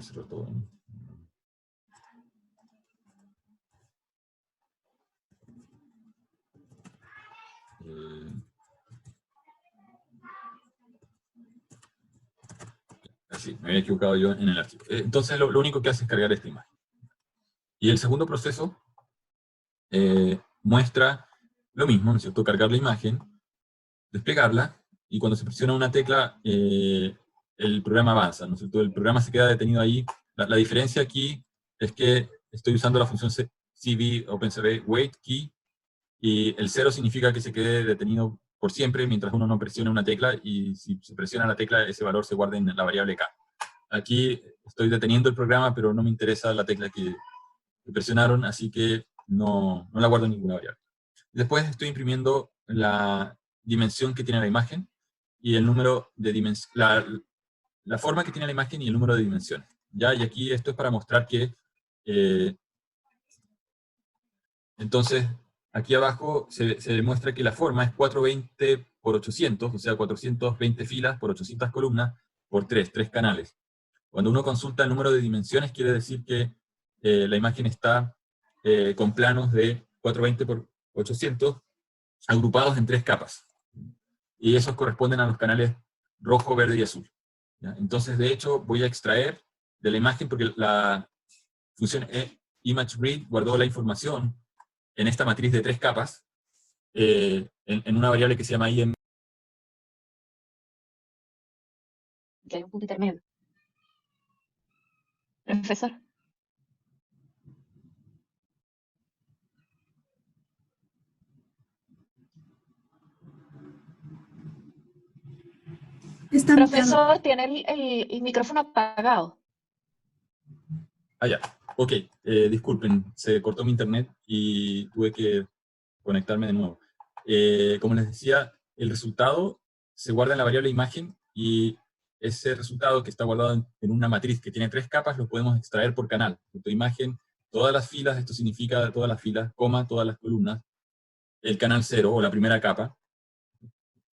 cerrar todo, ¿no? Así, me había equivocado yo en el archivo. Entonces lo único que hace es cargar esta imagen. Y el segundo proceso muestra lo mismo, ¿no es cierto? Cargar la imagen, desplegarla, y cuando se presiona una tecla, el programa avanza, ¿no es cierto? El programa se queda detenido ahí. La diferencia aquí es que estoy usando la función cv OpenCV wait key, y el 0 significa que se quede detenido por siempre mientras uno no presione una tecla, y si se presiona la tecla, ese valor se guarda en la variable k. Aquí estoy deteniendo el programa, pero no me interesa la tecla que presionaron, así que no la guardo en ninguna variable. Después estoy imprimiendo la dimensión que tiene la imagen y el número de dimensiones, la forma que tiene la imagen y el número de dimensiones. ¿Ya? Y aquí esto es para mostrar que entonces aquí abajo se demuestra que la forma es 420 por 800, o sea, 420 filas por 800 columnas por 3 canales. Cuando uno consulta el número de dimensiones, quiere decir que la imagen está con planos de 420 por 800 agrupados en 3 capas. Y esos corresponden a los canales rojo, verde y azul. ¿Ya? Entonces, de hecho, voy a extraer de la imagen, porque la función ImageRead guardó la información en esta matriz de 3 capas, en una variable que se llama IM. Que hay un punto intermedio. Profesor. Profesor, tiene el micrófono apagado. Ah, ya. Ok, disculpen, se cortó mi internet y tuve que conectarme de nuevo. Como les decía, el resultado se guarda en la variable imagen, y ese resultado que está guardado en una matriz que tiene 3 capas lo podemos extraer por canal. Tu imagen, todas las filas, esto significa todas las filas, coma, todas las columnas, el canal 0 o la primera capa,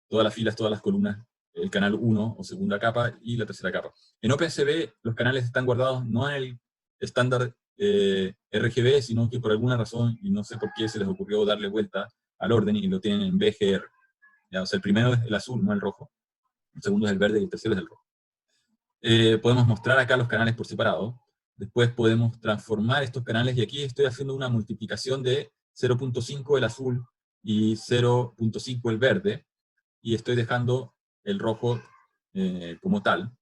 todas las filas, todas las columnas, el canal 1 o segunda capa, y la tercera capa. En OpenCV los canales están guardados no en el estándar RGB, sino que por alguna razón, y no sé por qué se les ocurrió darle vuelta al orden y lo tienen en BGR. ¿Ya? O sea, el primero es el azul, no el rojo. El segundo es el verde y el tercero es el rojo. Podemos mostrar acá los canales por separado. Después podemos transformar estos canales, y aquí estoy haciendo una multiplicación de 0.5 el azul y 0.5 el verde, y estoy dejando el rojo como tal.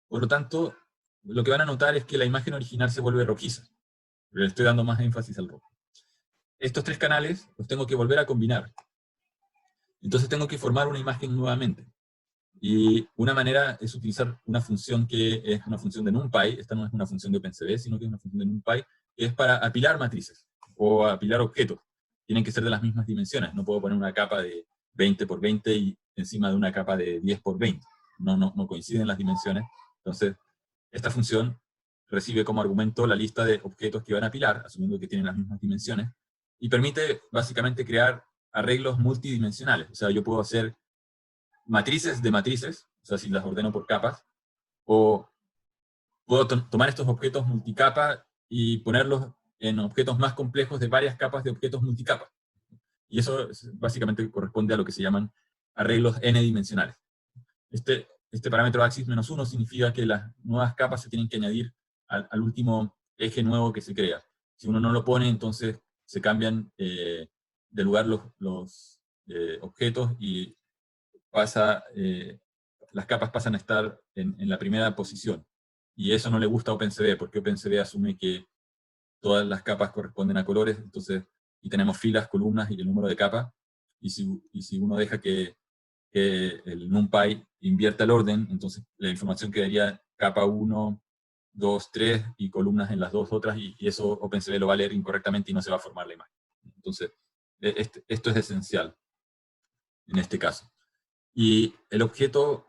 Por lo tanto, lo que van a notar es que la imagen original se vuelve rojiza. Le estoy dando más énfasis al rojo. Estos 3 canales los tengo que volver a combinar. Entonces tengo que formar una imagen nuevamente. Y una manera es utilizar una función que es una función de NumPy. Esta no es una función de OpenCV, sino que es una función de NumPy, que es para apilar matrices o apilar objetos. Tienen que ser de las mismas dimensiones. No puedo poner una capa de 20 por 20 y encima de una capa de 10 por 20. No coinciden las dimensiones. Entonces, esta función recibe como argumento la lista de objetos que van a apilar, asumiendo que tienen las mismas dimensiones, y permite básicamente crear arreglos multidimensionales. O sea, yo puedo hacer matrices de matrices, o sea, si las ordeno por capas, o puedo tomar estos objetos multicapa y ponerlos en objetos más complejos de varias capas de objetos multicapas. Y eso básicamente corresponde a lo que se llaman arreglos n-dimensionales. Este parámetro axis-1 significa que las nuevas capas se tienen que añadir al último eje nuevo que se crea. Si uno no lo pone, entonces se cambian de lugar los objetos y las capas pasan a estar en la primera posición. Y eso no le gusta a OpenCV, porque OpenCV asume que todas las capas corresponden a colores, entonces, y tenemos filas, columnas y el número de capas, y si uno deja que el NumPy invierta el orden, entonces la información quedaría capa 1, 2, 3 y columnas en las dos otras, y eso OpenCV lo va a leer incorrectamente y no se va a formar la imagen. Entonces, esto es esencial en este caso. Y el objeto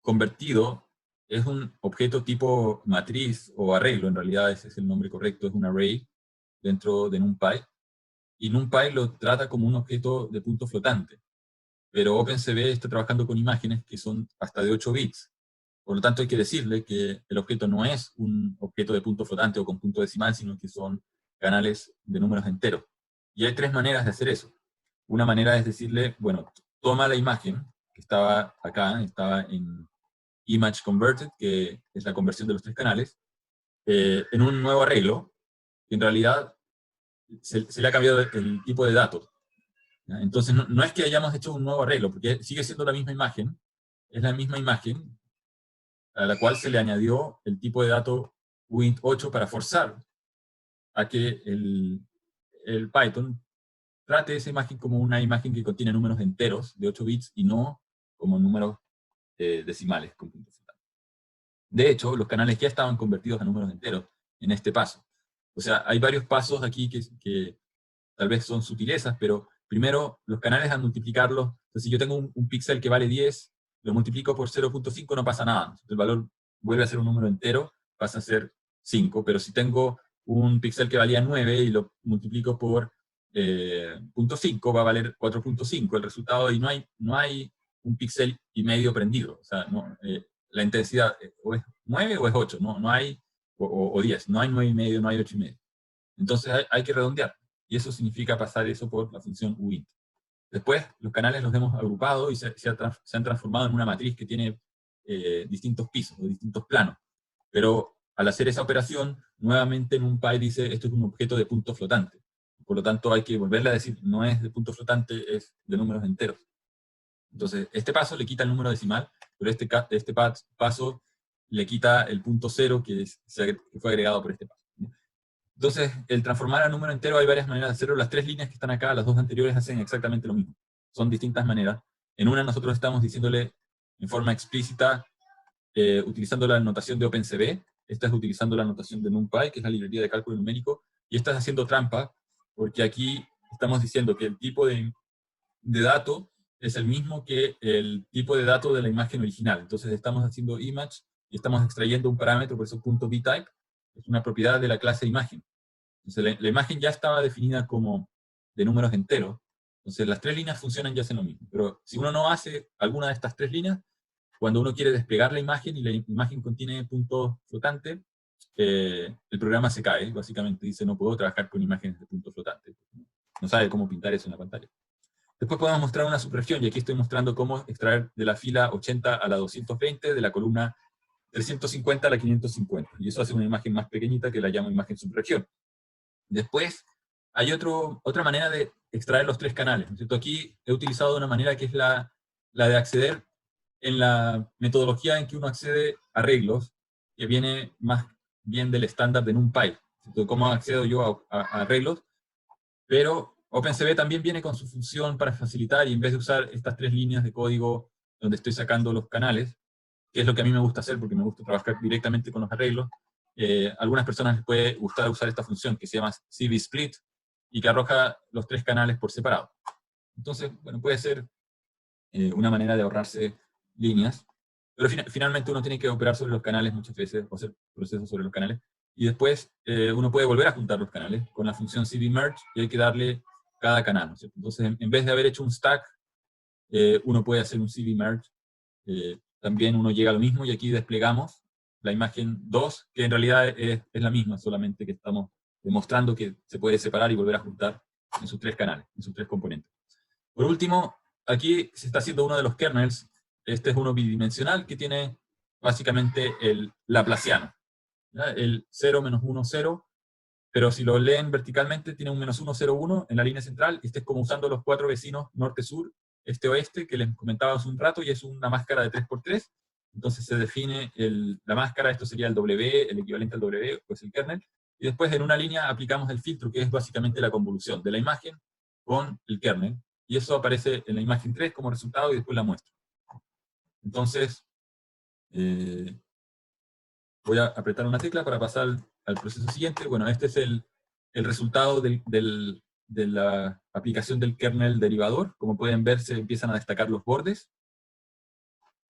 convertido es un objeto tipo matriz o arreglo, en realidad ese es el nombre correcto, es un array dentro de NumPy, y NumPy lo trata como un objeto de punto flotante. Pero OpenCV está trabajando con imágenes que son hasta de 8 bits. Por lo tanto, hay que decirle que el objeto no es un objeto de punto flotante o con punto decimal, sino que son canales de números enteros. Y hay tres maneras de hacer eso. Una manera es decirle, bueno, toma la imagen, que estaba acá, estaba en Image Converted, que es la conversión de los tres canales, en un nuevo arreglo, que en realidad se le ha cambiado el tipo de datos. ¿Ya? Entonces, no es que hayamos hecho un nuevo arreglo, porque sigue siendo la misma imagen, es la misma imagen a la cual se le añadió el tipo de dato uint8 para forzar a que el Python trate esa imagen como una imagen que contiene números enteros de 8 bits y no como números decimales con puntos flotantes. De hecho, los canales ya estaban convertidos a números enteros en este paso. O sea, hay varios pasos aquí que tal vez son sutilezas, pero primero, los canales al multiplicarlos, entonces si yo tengo un píxel que vale 10, lo multiplico por 0.5, no pasa nada. El valor vuelve a ser un número entero, pasa a ser 5, pero si tengo un píxel que valía 9 y lo multiplico por 0.5, va a valer 4.5. El resultado, y no hay un píxel y medio prendido. O sea, la intensidad o es 9 o es 8, no hay, o 10, no hay 9 y medio, no hay 8 y medio. Entonces hay que redondear. Y eso significa pasar eso por la función uint. Después, los canales los hemos agrupado y se han transformado en una matriz que tiene distintos pisos o distintos planos. Pero al hacer esa operación, nuevamente NumPy dice, esto es un objeto de punto flotante. Por lo tanto, hay que volverle a decir, no es de punto flotante, es de números enteros. Entonces, este paso le quita el número decimal, pero este paso le quita el punto cero que fue agregado por este paso. Entonces, el transformar a número entero hay varias maneras de hacerlo. Las tres líneas que están acá, las dos anteriores, hacen exactamente lo mismo. Son distintas maneras. En una nosotros estamos diciéndole en forma explícita, utilizando la notación de OpenCV. Esta es utilizando la notación de NumPy, que es la librería de cálculo numérico. Y esta es haciendo trampa, porque aquí estamos diciendo que el tipo de dato es el mismo que el tipo de dato de la imagen original. Entonces estamos haciendo image y estamos extrayendo un parámetro, por eso .btype, es una propiedad de la clase imagen. Entonces la imagen ya estaba definida como de números enteros. Entonces las tres líneas funcionan y hacen lo mismo. Pero si uno no hace alguna de estas tres líneas, cuando uno quiere desplegar la imagen y la imagen contiene puntos flotantes, el programa se cae. Básicamente dice, no puedo trabajar con imágenes de puntos flotantes. No sabe cómo pintar eso en la pantalla. Después podemos mostrar una subregión, y aquí estoy mostrando cómo extraer de la fila 80 a la 220, de la columna 350 a la 550. Y eso hace una imagen más pequeñita que la llamo imagen subregión. Después, hay otra manera de extraer los tres canales, ¿no es cierto? Aquí he utilizado una manera que es la de acceder en la metodología en que uno accede a arreglos, que viene más bien del estándar de NumPy. Entonces, ¿cómo accedo yo a arreglos? Pero OpenCV también viene con su función para facilitar, y en vez de usar estas tres líneas de código donde estoy sacando los canales, que es lo que a mí me gusta hacer porque me gusta trabajar directamente con los arreglos, a algunas personas les puede gustar usar esta función que se llama CVSplit y que arroja los tres canales por separado. Entonces, bueno, puede ser una manera de ahorrarse líneas, pero finalmente uno tiene que operar sobre los canales muchas veces, o hacer procesos sobre los canales, y después uno puede volver a juntar los canales con la función cvmerge, y hay que darle cada canal, ¿no es cierto? Entonces, en vez de haber hecho un stack, uno puede hacer un cvmerge, también uno llega a lo mismo, y aquí desplegamos la imagen 2, que en realidad es la misma, solamente que estamos demostrando que se puede separar y volver a juntar en sus tres canales, en sus tres componentes. Por último, aquí se está haciendo uno de los kernels. Este es uno bidimensional que tiene básicamente el laplaciano, ¿ya? El 0, menos 1, 0, pero si lo leen verticalmente tiene un menos 1, 0, 1 en la línea central, y este es como usando los cuatro vecinos norte-sur, este-oeste, que les comentaba hace un rato, y es una máscara de 3×3. Entonces se define la máscara, esto sería el W, el equivalente al W, pues el kernel, y después en una línea aplicamos el filtro, que es básicamente la convolución de la imagen con el kernel, y eso aparece en la imagen 3 como resultado, y después la muestro. Entonces, voy a apretar una tecla para pasar al proceso siguiente. Bueno, este es el resultado de la aplicación del kernel derivador. Como pueden ver, se empiezan a destacar los bordes.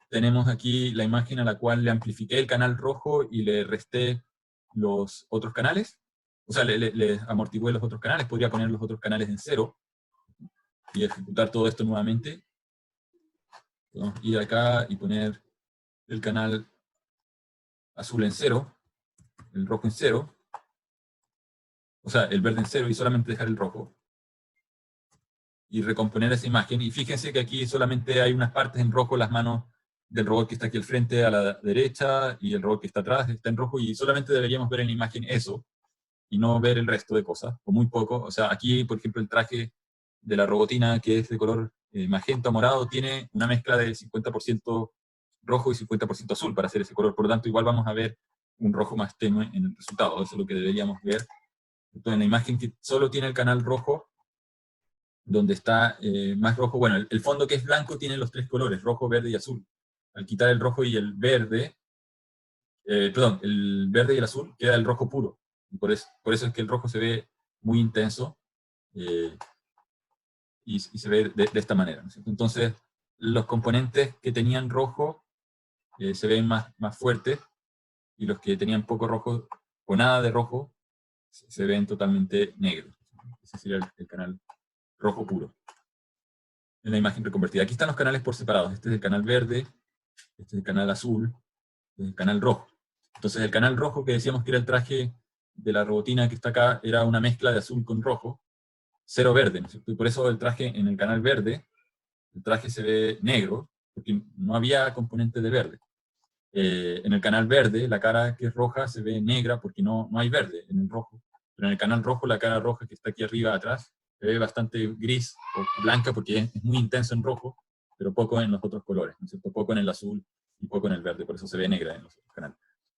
Tenemos aquí la imagen a la cual le amplifiqué el canal rojo y le resté los otros canales. O sea, le amortigué los otros canales. Podría poner los otros canales en 0 y ejecutar todo esto nuevamente. Podemos ir acá y poner el canal azul en 0, el rojo en 0, o sea, el verde en 0, y solamente dejar el rojo. Y recomponer esa imagen. Y fíjense que aquí solamente hay unas partes en rojo, las manos del robot que está aquí al frente a la derecha, y el robot que está atrás está en rojo, y solamente deberíamos ver en la imagen eso, y no ver el resto de cosas, o muy poco. O sea, aquí, por ejemplo, el traje de la robotina, que es de color magenta morado, tiene una mezcla de 50% rojo y 50% azul para hacer ese color. Por lo tanto, igual vamos a ver un rojo más tenue en el resultado. Eso es lo que deberíamos ver. Entonces, en la imagen que solo tiene el canal rojo, donde está más rojo, bueno, el fondo que es blanco tiene los tres colores, rojo, verde y azul. Al quitar el rojo y el verde, perdón, el verde y el azul, queda el rojo puro. Y por eso es que el rojo se ve muy intenso, y se ve de esta manera, ¿no es cierto? Entonces, los componentes que tenían rojo se ven más fuertes, y los que tenían poco rojo o nada de rojo se ven totalmente negros. Ese sería el canal rojo puro en la imagen reconvertida. Aquí están los canales por separados. Este es el canal verde, este es el canal azul, este es el canal rojo. Entonces el canal rojo, que decíamos que era el traje de la robotina que está acá, era una mezcla de azul con rojo, 0 verde, ¿no es cierto? Y por eso el traje en el canal verde, el traje se ve negro, porque no había componente de verde. En el canal verde, la cara que es roja se ve negra porque no hay verde en el rojo. Pero en el canal rojo, la cara roja que está aquí arriba atrás, se ve bastante gris o blanca porque es muy intenso en rojo, pero poco en los otros colores, ¿no es cierto? Poco en el azul y poco en el verde, por eso se ve negra en los otros canales.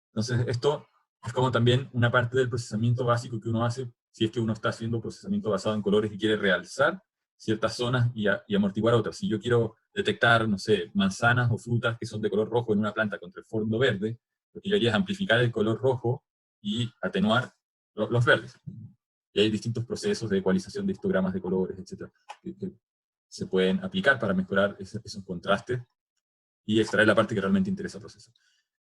Entonces, esto es como también una parte del procesamiento básico que uno hace si es que uno está haciendo procesamiento basado en colores y quiere realzar ciertas zonas y amortiguar otras. Si yo quiero detectar, no sé, manzanas o frutas que son de color rojo en una planta contra el fondo verde, lo que yo haría es amplificar el color rojo y atenuar los verdes. Y hay distintos procesos de ecualización de histogramas de colores, etcétera, que se pueden aplicar para mejorar esos contrastes y extraer la parte que realmente interesa al proceso.